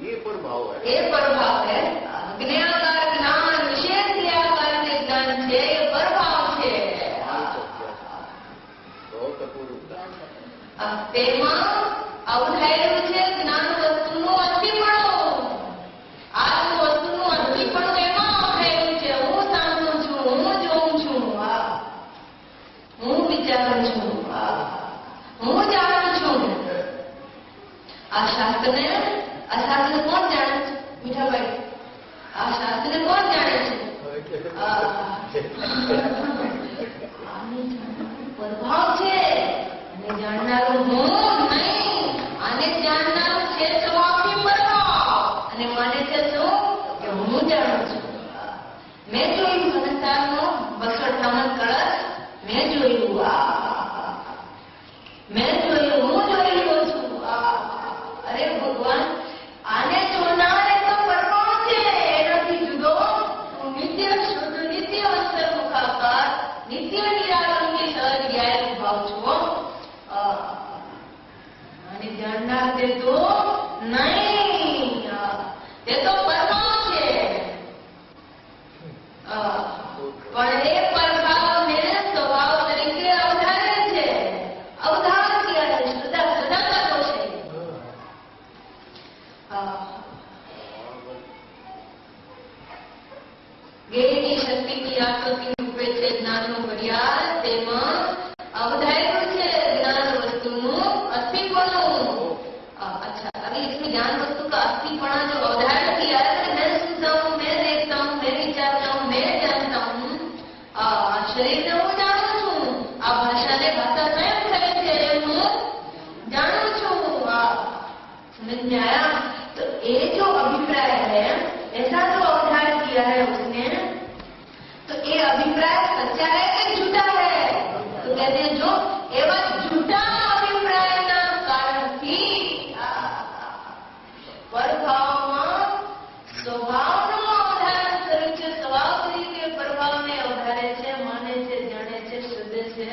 ये प्रभाव है. ये प्रभाव है. ज्ञानकार ज्ञान विशेष क्रियाकार के ज्ञान से ये प्रभाव है. बहुत अपूर्व. તેમાં અવધાર્યું છે જ્ઞાન વસ્તુનું અસ્તિપણું. આ વસ્તુનું અસ્તિપણું એમાં અવધાર્યું છે. હું સાંભળું છું, હું જોઉં છું, હું વિચારું છું, હું જાણું છું. આ શાસ્ત્રને કોણ જાણે છે? મીઠાભાઈ, આ શાસ્ત્રને કોણ જાણે છે? પ્રભાવ છે. અને જાણનારું હું નહીં. આને જાણનારું છે સ્વભાવથી પ્રભાવ. અને માને છે શું કે હું જાણું છું. મેં જોયું સંસારનો 258 કળશ. મેં જોયું. મેં જોયું, હું જોઈ રહ્યો છું. અરે ભગવાન, આને જોનાર એ તો પરમાણુ છે, એનાથી જુદો હું નિત્ય શુદ્ધ, નિત્ય અક્ષર મુખાકાર, નિત્ય નિરાલંબી સહજ જ્ઞાન ભાવ છું. અને જાણનાર તે તો નહીં. તે તો પરમાણુ છે. પણ એ જ્ઞેયની શક્તિની આકૃતિ રૂપે છે જ્ઞાનનું ઘડિયાળ, તેમાં અવધાર્યું છે ज्ञान वस्तुનું अस्तित्वનું। अच्छा, अभी इसमें ज्ञान वस्तु का अस्तित्वपना जो अवधारण किया है, मैं सुनता हूँ, मैं देखता हूँ, मैं विचारता हूँ, मैं जानता हूँ, शरीर ने હું જાણું છું, આ ભાષાને ભાષા સ્વયં કરે છે હું જાણું છું। समझ में आया? तो ये जो अभिप्राय है, ऐसा जो अवधारण किया है उसने, तो ये अभिप्राय सच्चा है कि झूठा है? तो कहते हैं जो एवं झूठा अभिप्रायના કારણથી પરભાવમાં સ્વભાવનું અવધારણ કર્યું છે, સ્વભાવ તરીકે પરભાવને અવધારે છે, માને છે, જાણે છે, શોધે છે।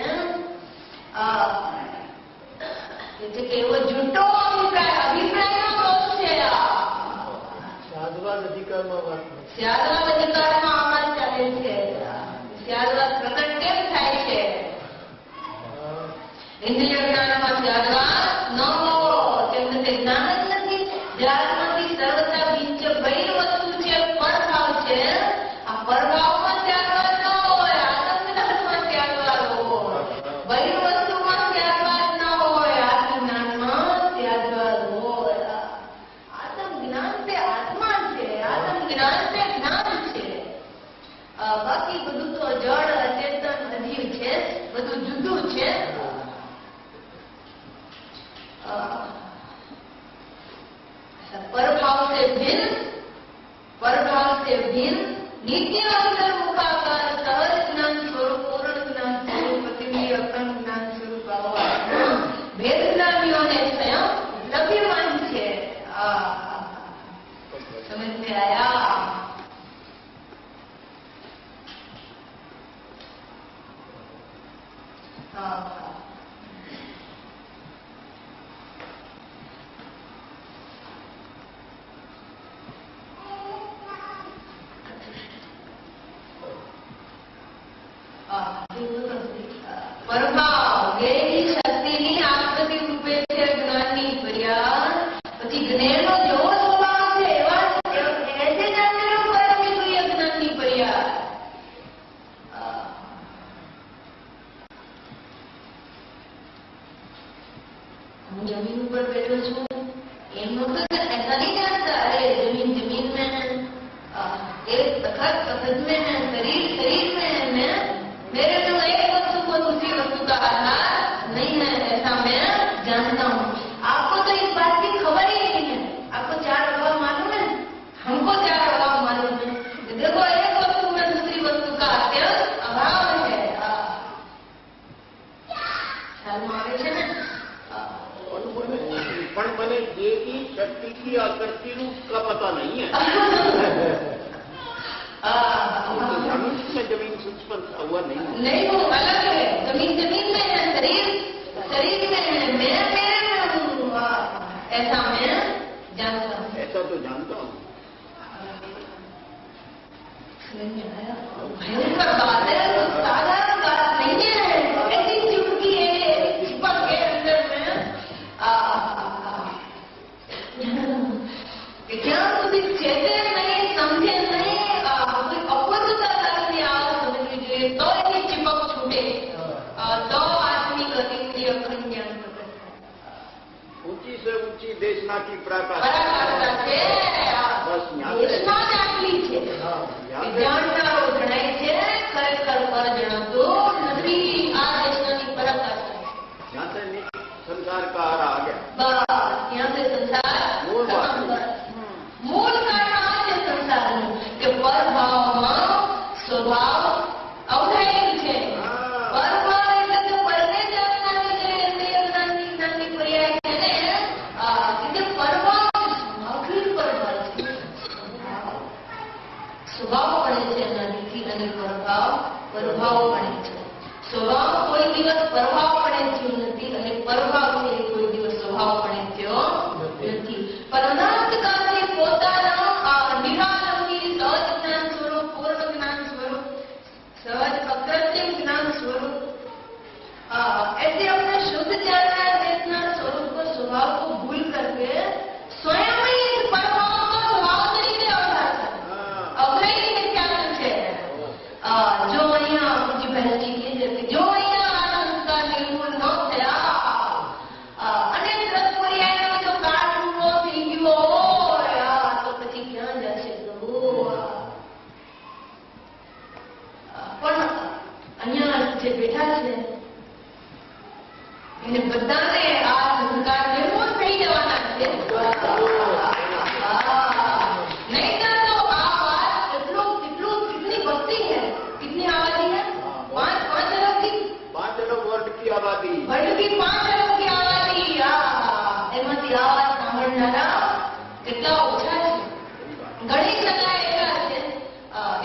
એટલે કે એવો જૂઠો અભિપ્રાયનો દોષ છે। સાધવાદ અધિકારમાં વાત નથી। સ્યાદવાદ અધિકારમાં આ વાત ચાલે છે। સ્યાદવાદ પ્રગટ કેમ થાય છે? ઇન્દ્રિય જ્ઞાનમાં સ્યાદવાદ ન હોવો, તેમને તે જ્ઞાન જ નથી। જ્ઞાનમાંથી સર્વતા બીજ બહિર વસ્તુ છે, પરભાવ છે। આ પરભાવમાં સ્યાદવાદ ન હોય, આત્મજ્ઞાનમાં સ્યાદવાદ હોય, બહિર વસ્તુમાં સ્યાદવાદ ન હોય, આત્મજ્ઞાનમાં સ્યાદવાદ હોય। આત્મજ્ઞાન તે આત્મા છે, આત્મજ્ઞાન તે જ્ઞાન છે। બાકી બધું તો જડ, અચેતન, અજીવ છે, બધું જુદું છે। परभाव से भिन्न, परभाव से भिन्न नित्य अंतर्मुखाकार सहज ज्ञान स्वरूप, पूर्ण ज्ञान स्वरूप, प्रतिबिंब अखंड ज्ञान स्वरूप भेद ज्ञानियों ने स्वयं लभ्यमान है। समझ में आया? પરભાવ જ્ઞેયની શક્તિની આકૃતિ રૂપે છે જ્ઞાનની પર્યાય। પછી જ્ઞેયનો જેવો સ્વભાવ છે એવા ऐसे जानने परमी જોઈએ જ્ઞાનની પર્યાય। હું જમીન ઉપર બેઠો છું એમ વખત ऐसा नहीं जानता, अरे जमीन जमीन में है, एक तखत तखत में है, शरीर शरीर में है। मैं मेरे जो एक वस्तु को दूसरी वस्तु का आधार नहीं है, ऐसा मैं जानता हूँ। आपको तो इस बात की खबर ही नहीं है। आपको चार अभाव मालूम है, हमको चार अभाव मालूम है। देखो एक वस्तु में दूसरी वस्तु का अत्यंत अभाव है। ख्याल में आवे છે ને? પણ મને દેવી શક્તિ की आकृतिનું का पता नहीं है। में जमीन से उत्पन्न हुआ नहीं, वो अलग है। जमीन जमीन में है, शरीर शरीर में है, मैं मेरे में हूँ, ऐसा मैं जानता हूँ। ऐसा तो जानता हूँ। भयंकर बात है, साधारण बात नहीं है। ऐसी चिपकी है, चिपक है अंदर में। क्या तुझे चेते नहीं, समझे नहीं, अपूर्णता करने आओ, समझ लीजिए तो ये चिपक छूटे, तो आत्मिक गतिविधि अखंड ज्ञान प्रकट है। ऊंची से ऊंची देशना की पराकाष्ठा છે। बस દેશના જ આટલી છે। જાણનારો જણાય છે, ખરેખર પર જણાતું નથી। આ દેશનાની પરાકાષ્ઠા છે। यहाँ से संसार का हार आ गया। बस यहाँ से संसार मूल कारण आ છે સંસારનું કે પરભાવમાં સ્વભાવ અવધારેલું છે। પરભાવ એટલે તો પરને જાણનારી જે ઇન્દ્રિય જ્ઞાનની પર્યાય છે ને, કે પરભાવ અખિલ પરભાવ છે। સ્વભાવ પડે છે એનાથી અને પરભાવ પડે છે। સ્વભાવ કોઈ દિવસ પરભાવ પડે થયો નથી અને પરભાવ છે કોઈ દિવસ સ્વભાવ પડે થયો નથી। પર અનંતકાળથી પોતાના નિરાલંબી સહજ જ્ઞાન સ્વરૂપ, પૂર્ણ જ્ઞાન સ્વરૂપ, सहज अकृत्रिम ज्ञान स्वरूप, ऐसे अपने शुद्ध जानना देखना स्वरूप को, स्वभाव को भूल करके स्वयं ही परमात्मा का स्वभाव तरीके अवधारता अवग्रही मिथ्यात्व है। વચ્ચે બેઠા છે એને બધાને આ સંસ્કાર લેવો થઈ જવાના છે. નહીંતર તો આ વાત कितनी बस्ती है, कितनी आबादी है? 5 अरब की 5 अरब वर्ल्ड की आबादी, वर्ल्ड की 5 अरब की आबादी. એમાંથી આ વાત સાંભળનારા કેટલા ઓછા છે. ઘણી સલાહ એવા છે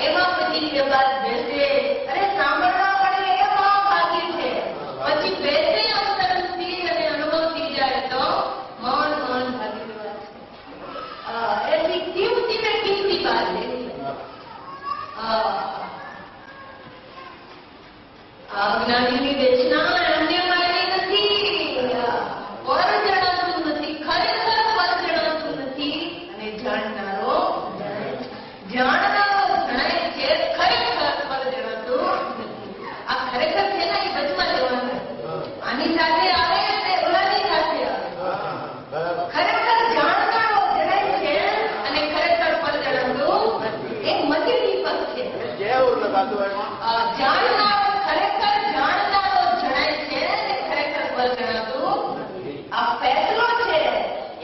એમાં પછી એ વાત બેસે, અરે સાંભળવા પડે એ મહાભાગ્ય છે. પછી બેસે અંતરથી અને અનુભવ થઈ જાય તો મૌન ભાગ્યની વાત છે. ऐसी कीमती में कीमती बात है. જ્ઞાનીની દેશના અન્ય મારી નથી, પર જણાતું નથી, ખરેખર પર જણાતું નથી. અને જાણનારો જણાય છે, ખરેખર પર જણાતું નથી. આ ખરેખર છે ને એ બચમાં જવાનું, આની સાથે આવે તે ઓલાની સાથે આવે. ખરેખર જાણનારો જણાય છે અને ખરેખર પર જણાતું એક મધ્ય દીપક છે. જાણનારો ખરેખર જાણનારો જણાય છે અને ખરેખર પર જણાતું આ ફેસલો છે.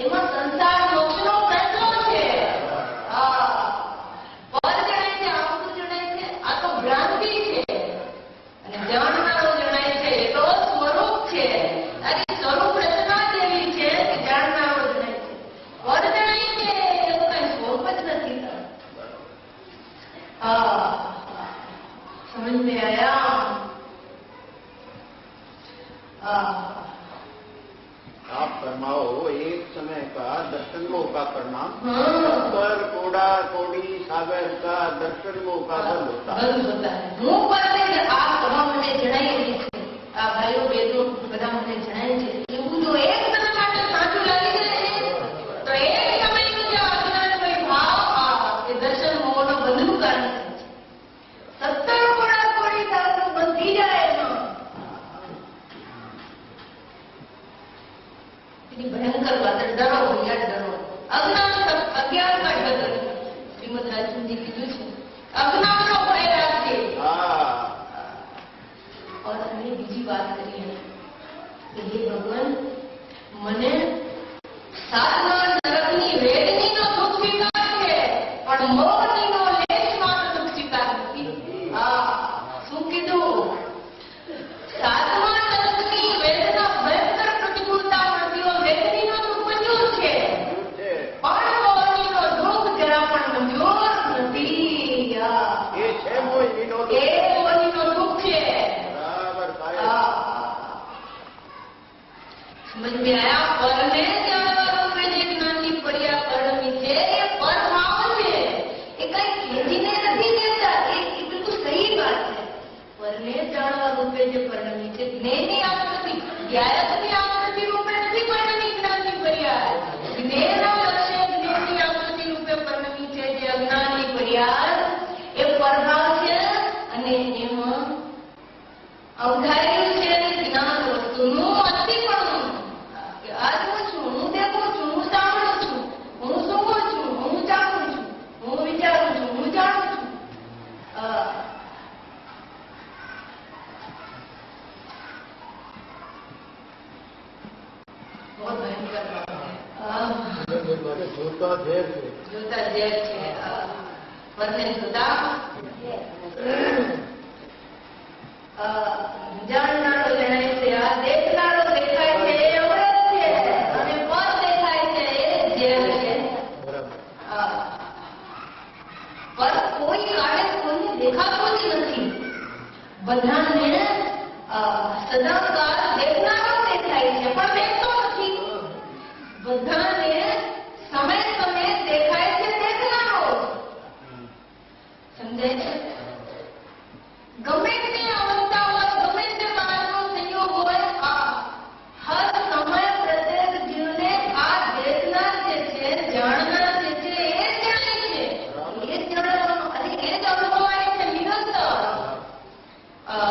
એમાં સંસાર મોક્ષનો ફેસલો છે. પર જણાય છે, આવું જણાય છે, આ તો ભ્રાંતિ છે. અને જાણનારો જણાય છે એ તો સ્વરૂપ છે. તારી સ્વરૂપ રચના જેવી છે કે જાણનારો જણાય છે. પર જણાય છે એવું કઈ સ્વરૂપ જ નથી. समझ में आया? आप फरमाओ, एक समय का दर्शन मोह का परिणाम पर कोड़ा कोड़ी सागर का दर्शन मोह का बंद होता है. હું પાસે આ કરવા મને જણાય છે, આ ભાઈઓ બહેનો બધા મને જણાય છે. એવું જો એક સમય માટે સાચું લાગી જાય તો એક સમયનો જે અજ્ઞાન કોઈ ભાવ એ દર્શન મોહનો બંધનું કારણ છે. 70 કોડા કોડી સાગરનું બંધ થઈ જાય એમાં એની ભયંકર વાત. ડરો યાદ ડરો. અજ્ઞાન 11 का बदल श्रीमद રાજચંદ્રજી કીધું છે, અજ્ઞાનનો ભય રાખજે. और हमने બીજી વાત કરી કે હે ભગવાન, મને સાતમા નરકની વેદનીનો દુઃખ સ્વીકાર છે પણ મોહનીનો લેશ માત્ર દુઃખ સ્વીકાર નથી. શું કીધું? સાતમા નરકની વેદના ભયંકર પ્રતિકૂળતા મળતી હોય, વેદનીનો દુઃખ મંજૂર છે પણ મોહનીનો દુઃખ જરા પણ મંજૂર નથી. એ છે મોહિનીનો દુઃખ. એ મોહનીનો દુઃખ છે. समझ में आया? परने जाणवा रूपे जे જ્ઞાનની પડ્યા પરમી છે એ પરભાવ છે. એ કઈ ખેંચીને નથી દેતા. એ બિલકુલ સહી વાત છે. પરને જાણવા રૂપે જે પરમી છે, જ્ઞેયની આકૃતિ જ્ઞાયકની આકૃતિ રૂપે નથી પરમી જ્ઞાનની પડ્યા. જ્ઞેયનો લક્ષ્ય જ્ઞેયની આકૃતિ રૂપે પરમી છે. જે અજ્ઞાનની પડ્યા એ પરભાવ છે અને એમાં અવધાર્યું છે જ્ઞાન વસ્તુનું અતિપણું. आज હું છું, હું દેખું છું, હું સાંભળું છું, હું સૂંઘું છું, હું જાણું છું, હું વિચારું છું, હું જાણું છું. બહુ ભયંકર વાત છે. જોતા ઝેર છે. જોતા ઝેર છે. પરને જોતા જાણનારો જણાય છે, આ દેખનારો દેખાય છે એ અમૃત છે અને પર દેખાય છે એ ઝેર છે. પર કોઈ કાળે કોઈને દેખાતો જ નથી. બધાને સદાકાળ દેખનારો દેખાય છે પણ દેખતો નથી. બધાને સમય સમય દેખાય છે દેખનારો. સમજાય છે? ગમે તે અવસ્થા હોય, ગમે તે માણસનો સંયોગ હોય, હર સમય પ્રત્યેક જીવને આ દેખનાર જે છે, જાણનાર જે છે એ જાણે છે. એ જાણવાનો અને એ જ અનુભવાય છે નિરંતર.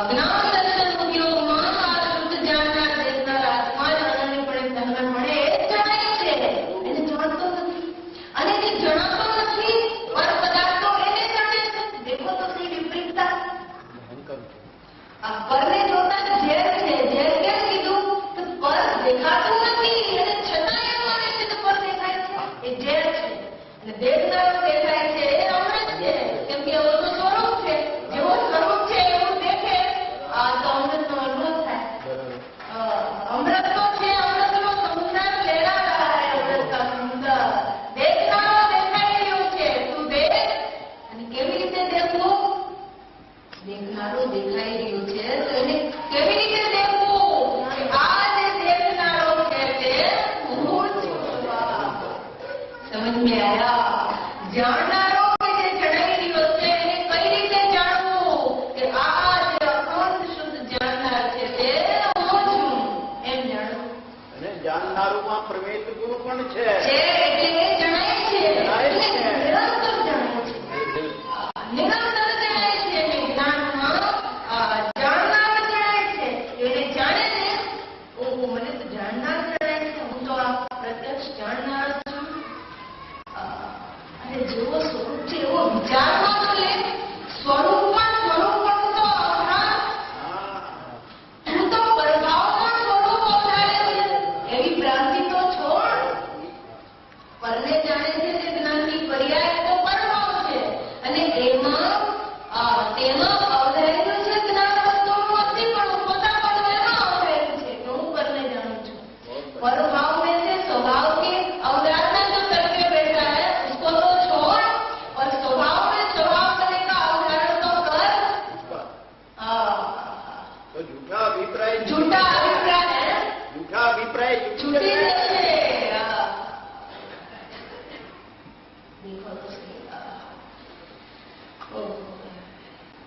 જ્ઞાન દર્શન ઉદ્યોગમાં આ શુદ્ધ જાણનાર દેખનાર આત્મા જાણવાની પડે સહન મળે એ જ જણાય છે. એને જાણતો નથી અને જે જણાતો નથી પર પદાર્થો એને જાણે છે. દેખો તો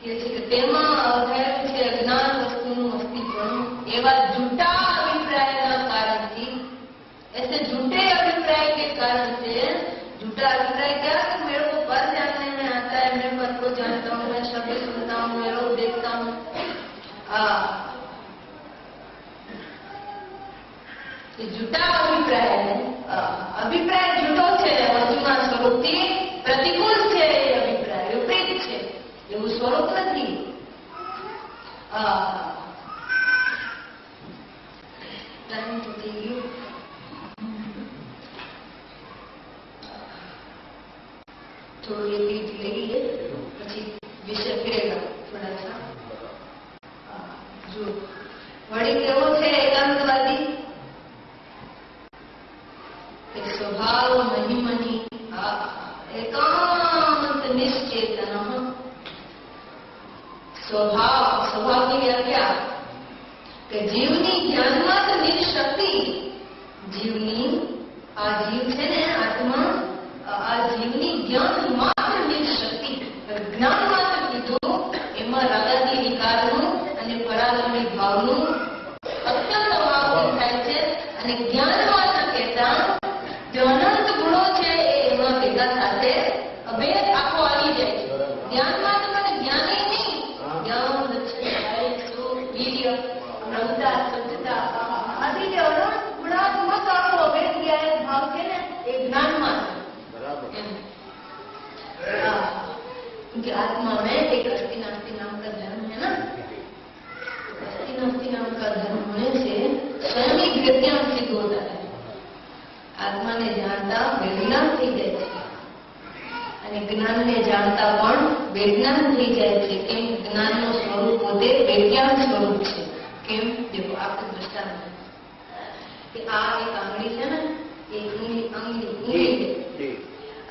કે છે કે તેમાં અવધાર્યું છે અજ્ઞાન વસ્તુનું અસ્તિત્વનું એવા જૂઠા અભિપ્રાયના કારણથી ऐसे झूठे अभिप्राय के कारण से झूठा अभिप्राय क्या कि मेरे को पर जानने में आता है, मैं पर को जानता हूँ, मैं शब्द सुनता हूँ, मैं रोज देखता हूँ। झूठा अभिप्राय है, अभिप्राय झूठो છે વસ્તુના સ્વરૂપથી પ્રતિકૂળ છે, એ અભિપ્રાય વિપરીત છે, એવું સ્વરૂપ નથી। थोड़ा ये बीच लेंगे પછી વિષય ફેરેगा थोड़ा सा। जो वड़ी केवो છે एकांतवादी एक स्वभाव महिमनी एकांत निश्चेतन स्वभाव की व्याख्या કે જીવની જ્ઞાનમાત્રની શક્તિ જીવની આ જીવ છે ને આત્મા આ જીવની જ્ઞાન માત્રની શક્તિ જ્ઞાન માત્ર કીધું એમાં રાગાદી વિકારનું અને પરાગમય ભાવનું અત્યંત અભાવ થાય છે અને જ્ઞાન માત્ર કહેતા જે અનંત ગુણો છે એમાં ભેગા સાથે અભેદ આખો આવી જાય છે। જ્ઞાન માત્ર મને જ્ઞાની નહીં, જ્ઞાન વીર્ય પ્રભુતા સ્વચ્છતા આદિ જે અનંત ગુણાત્મક આખો અભેદ ભાવ છે ને એ જ્ઞાન માત્ર। क्योंकि आत्मा में एक अस्थि नास्ति नाम का धर्म है ना, अस्थि नास्ति नाम का धर्म होने से स्वयं ही विज्ञान सिद्ध होता है। आत्मा ने जानता विज्ञान थी जाए અને જ્ઞાન ને જાણતા પણ વિજ્ઞાન થઈ જાય છે। કેમ? જ્ઞાન નું સ્વરૂપ પોતે વિજ્ઞાન સ્વરૂપ છે। કેમ? देखो आपको दृष्टांत है कि आ एक आंगળી છે ને, एक अंगली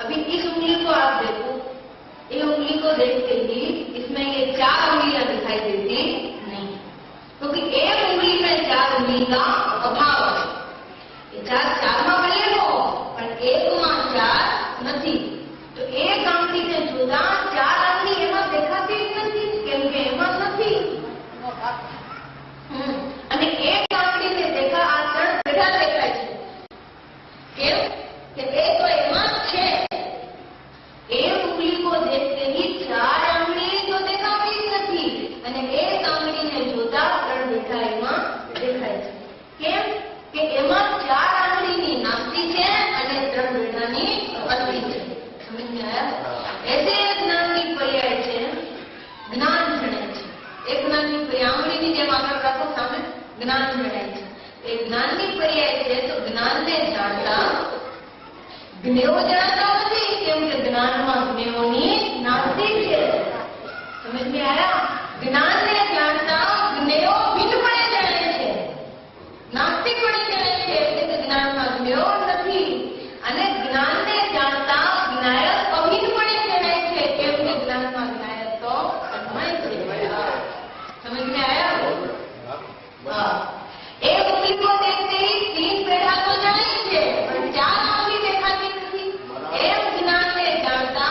अभी इस उंगली को आप देखो, ये उंगली को देखते ही इसमें ये 4 उंगलियां दिखाई देती नहीं, क्योंकि एक उंगली में 4 उंगली का अभाव है। ये 4 में भले हो पर एक में 4 नहीं, तो एक आंगली ने जुदा 4 आंगली एમાં દેખાતી જ નથી, કેમ કે એમાં નથી। અને એક આંગળી ને દેખા આ 3 ભેગા દેખાય છે। કેમ? કે એ તો એમાં છે। एक उंगली को देखते ही 4 आंगળી तो देखाती જ નથી અને એક આંગળી ને જોતા 3 બેઠા એમાં દેખાય છે। કેમ? કે એમાં 4 આંગળીની નાસ્તિ છે અને 3 બેઠાની અસ્તિ છે। સમજ में आया? ऐसे જ્ઞાનની પર્યાય છે, જ્ઞાન જણાય છે। એક જ્ઞાનની પર્યાય આંગળીની જેમ આગળ રાખો સામે જ્ઞાન જણાય છે। એ જ્ઞાનની પર્યાય છે તો જ્ઞાનને જાણતા જ્ઞેયો જણાતા નથી, કેમ કે જ્ઞાનમાં જ્ઞેયોની નાસ્તિ છે। સમજ में आया? જ્ઞાનને જાણતા જ્ઞેયો ભિન્નપણે જણાય છે, નાસ્તિકપણે જણાય છે, એટલે કે જ્ઞાનમાં જ્ઞેયો નથી। અને જ્ઞાનને જાણતા જ્ઞાયક અભિન્નપણે જણાય છે, કેમ કે જ્ઞાનમાં જ્ઞાયક તો અન્વય છે। समझ में आया? हाँ। एक उंगली को देखते ही 3 पेड़ा तो जणाય છે, પણ 4 આંગળી દેખાતી નથી। એમ જ્ઞાનને જાણતા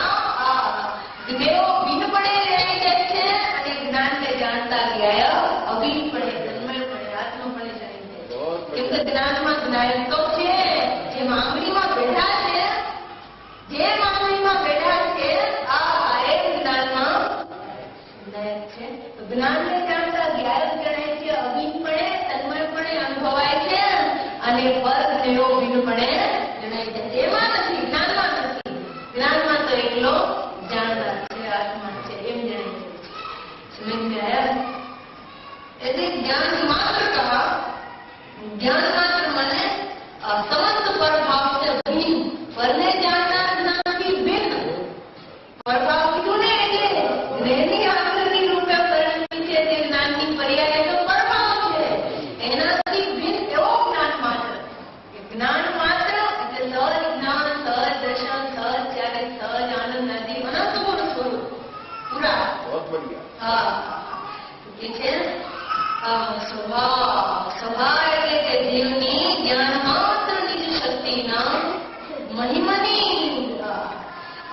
જ્ઞેયો ભિન્નપણે જણાય જાય છે અને જ્ઞાનને જાણતા જ્ઞાયક અભિન્નપણે તન્મયપણે આત્મપણે જણાય છે। કેમ કે જ્ઞાનમાં જ્ઞાયક તો છે, જેમ આંગળીમાં બેઠા છે, જેમ આંગળીમાં બેઠા છે આ એક જ્ઞાનમાં જ્ઞાયક છે। તો જ્ઞાનને જાણતા જ્ઞાયક જણાય છે, અભિન્નપણે તન્મયપણે અનુભવાય છે અને પર જ્ઞેયો ભિન્નપણે જણાય છે। એમાં નથી, જ્ઞાનમાં નથી। જ્ઞાનમાં તો એકલો જાણતા છે, આત્મા છે, એમ જણાય છે। समझ में आया? ऐसे ज्ञान मात्र कहा, ज्ञान मात्र माने समस्त परभाव से भिन्न, परने जानता ज्ञान की भिन्न परभाव क्यों ने એટલે જ્ઞેયની આકૃતિ રૂપે પરિણમી છે તે જ્ઞાનની પર્યાય તો પરભાવ છે, એનાથી ભિન્ન એવો જ્ઞાન માત્ર। જ્ઞાન માત્ર એટલે સહજ જ્ઞાન, સહજ દર્શન, સહજ ચારિત્ર, સહજ આનંદ આદિ અનંત ગુણ સ્વરૂપ પૂરા। बहुत बढ़िया। हाँ, ये છે સ્વભાવ એટલે કે જીવની જ્ઞાન માત્રની શક્તિના મહિમાની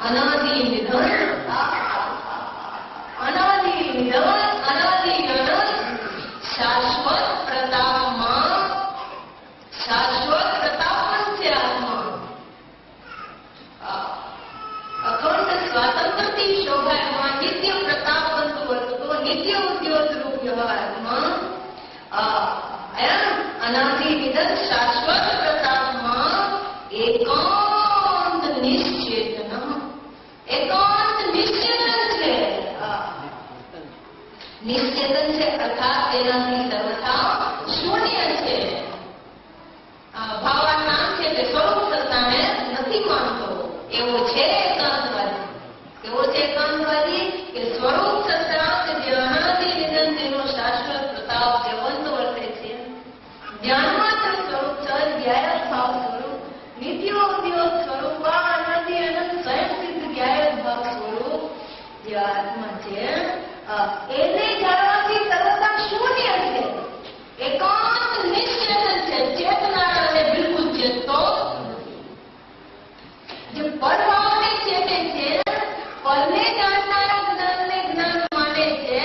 અનાદિ નિધન નિશ્ચેતન છે અર્થાત તેનાથી સર્વથા શૂન્ય છે. ભગવાન નામ છે કે સ્વરૂપ સત્તાને નથી માનતો એવો છે એકાંતવાદી. એવો છે એકાંતવાદી કે સ્વરૂપ સત્તા કે જે અનાદિ નિરંતર તેનો શાશ્વત પ્રતાપ જીવંત વર્તે છે. ધ્યાનમાત્ર સ્વરૂપ સહજ જ્ઞાયક ભાવ સ્વરૂપ નિત્યોદ્યોગ સ્વરૂપ અનાદિ અનંત સ્વયં સિદ્ધ જ્ઞાયક ભાવ સ્વરૂપ જે આત્મા છે એને જાણવાથી સર્વથા શૂન્ય છે. એકાંત નિશ્ચેતન છે. ચેતનારા અને બિલકુલ ચેતતો જે પરભાવને ચેતે છે, પરને જાણનારા જ્ઞાનને જ્ઞાન માને છે,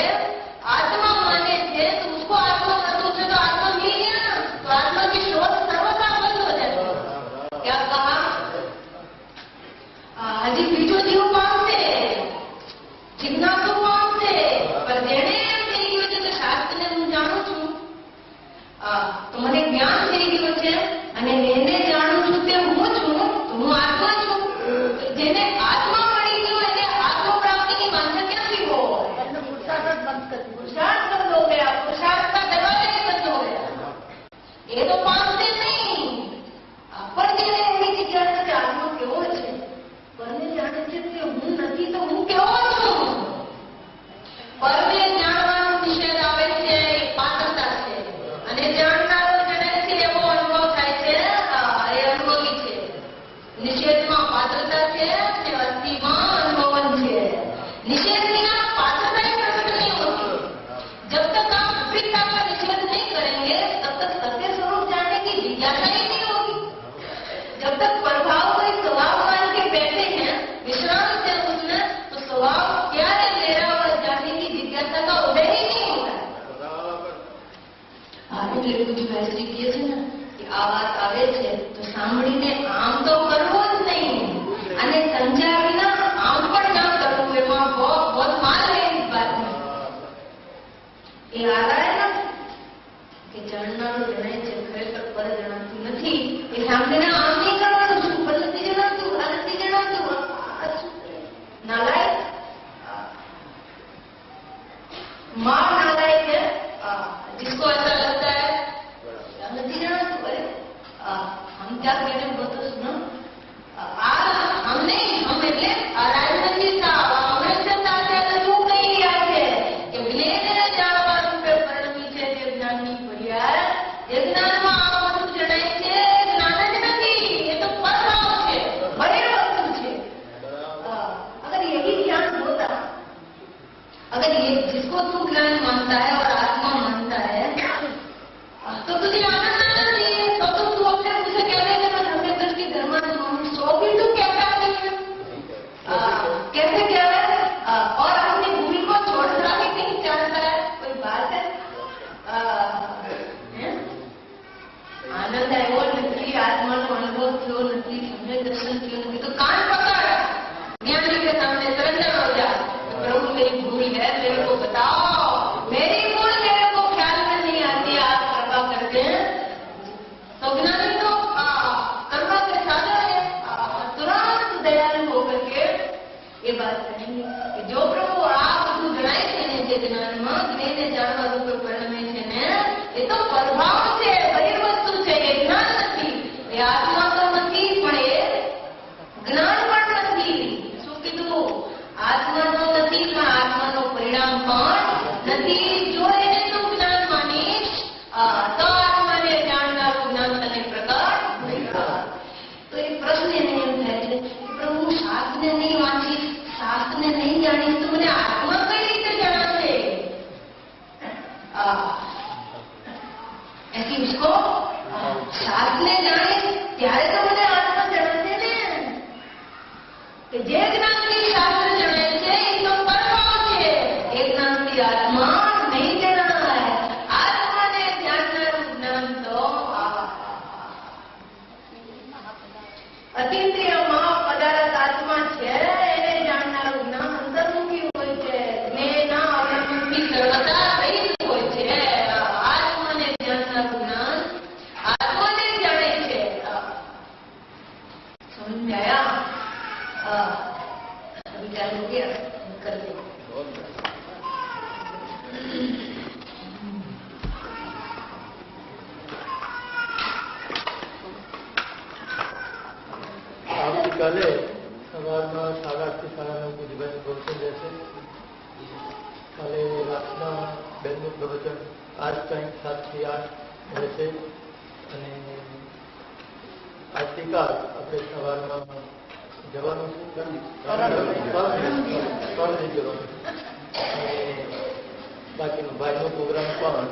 आत्मा माने थे तो उसको आत्मा तत्व से तो आत्मा मिल गया ना, तो आत्मा की शोध सर्वथा बंद हो जाती. क्या कहा? हजी बीजो जीव पामते जिज्ञासु पामते पर जेने एम થઈ ગયું છે કે શાસ્ત્રને હું જાણું છું, તો મને જ્ઞાન થઈ ગયું છે અને એને જાણું છું તે હું છું, તો હું આત્મા છું. જેને આત્મા મળી ગયો એને આત્મ પ્રાપ્તિની વાંચા ક્યાંથી હો? पुरुषार्थ बंद हो गया, पुरुषार्थ का दरवाजा ही बंद हो गया. ये तो पामते नहीं. पर જેને એની જિજ્ઞાસા છે આત્મા કેવો છે, પરને જાણે છે કે હું નથી તો હું કેવો છું. પરને જાણવાનો નિષેધ આવે છે એ પાત્રતા છે અને જાણનારો જણે છે એવો અનુભવ થાય છે એ અનુભવી છે. નિષેધમાં પાત્રતા છે અને અસ્થિમાં અનુભવન છે. निषेध बिना पात्रता ही प्रकट नहीं होती. जब तक आप उपयुक्तता का निषेध नहीं करेंगे तब तक सत्य स्वरूप जानने की जिज्ञासा ही नहीं होगी. जब तक प्रभाव को एक स्वभाव मान के बैठे हैं विश्राम से उसमें, तो स्वभाव क्या है मेरा और जानने की जिज्ञासा का उदय ही नहीं होता. એટલે બધું વૈશ્વિક કહે છે ને કે આ વાત આવે છે તો સાંભળીને આમ તો કરવો જ નહીં અને સમજ્યા વિના આમ પણ ના કરવું. એમાં बहुत मार है इस बात में. ये आ रहा है ना कि જાણનારું જણાય છે ખરેખર પર જણાતું નથી. એ સાંભળીને આમ નહીં કરવાનું છું, પર નથી જણાતું, આ નથી જણાતું, नालायक माँ नालायक है जिसको ऐसा लगता है नहीं जणाતું. अरे हम क्या कह रहे हैं वो तो सुनो. हमने हम એટલે રાજનીતિ સાહેબ હંમેશા સાથે શું કહી રહ્યા છે કે વિલેને જાણવા રૂપે પરિણમી છે તે જ્ઞાનની ફરિયાદ. એ જ્ઞાનમાં આ બધું જણાય છે જ્ઞાન જ નથી, એ તો પરભાવ છે, બહિર્વસ્તુ છે. अगर यही ज्ञान होता, अगर ये जिसको तू ज्ञान मानता है और आत्मा मानता है तो तुझे आनंद आना चाहिए. तो तू अपने मुझसे कह रहे थे मैं हमें दृष्टि धर्मा सो भी तू कहता नहीं है. कैसे कह रहा है और अपनी भूमि को छोड़ना भी नहीं चाहता है. कोई बात है? आनंद આવ્યો નથી, આત્માનો અનુભવ થયો નથી, સમય દર્શન થયું નથી, તો કાન પકડ ज्ञानी के सामने सरेंडर हो जा. प्रभु मेरी भूल है, मेरे को बताओ, मेरी भूल मेरे को ख्याल में नहीं आती, आप कृपा करते हैं. तो ज्ञानी तो कृपा के सागर है, तुरंत दयालु होकर के ये बात कहेंगे कि जो प्रभु आप બધું જણાય છે ને જે જ્ઞાનમાં જ્ઞાનને જાણવા રૂપે પરિણમે છે ને એ તો પ્રભાવ છે, બહિર્વસ્તુ છે, એ જ્ઞાન નથી. એ આત્મા તો નથી પણ એ જ્ઞાન પણ નથી. શું કીધું? આત્માનો નથી પણ આત્માનો પરિણામ પણ નથી. જો એને તું જ્ઞાન માનીશ તો આત્માને જાણનારું જ્ઞાન તને પ્રગટ નહીં થાય. તો એ પ્રશ્ન એને એમ થાય છે કે પ્રભુ શાસ્ત્રને નહીં વાંચીશ, શાસ્ત્રને નહીં જાણીશ તો મને આત્મા કઈ રીતે જણાશે? પ્રવચન આજ કંઈક 7 થી 8 રહેશે અને આવતીકાલ આપણે સવારમાં જવાનું છે જવાનું અને બાકીનો ભાઈનો પ્રોગ્રામ પણ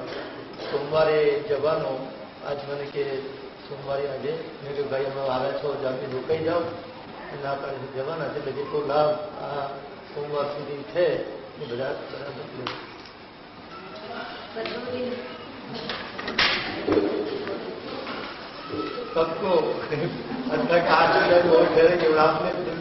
સોમવારે જવાનો. આજ મને કે સોમવારે આજે મેં કે ભાઈ અમે આવ્યા છો જામી રોકાઈ જાઓ એના કારણે જવાના છે. એટલે જેટલો લાભ આ સોમવાર સુધી છે એ બધા બરાબર सबको अच्छा आज बहुत ठहरे कि आपने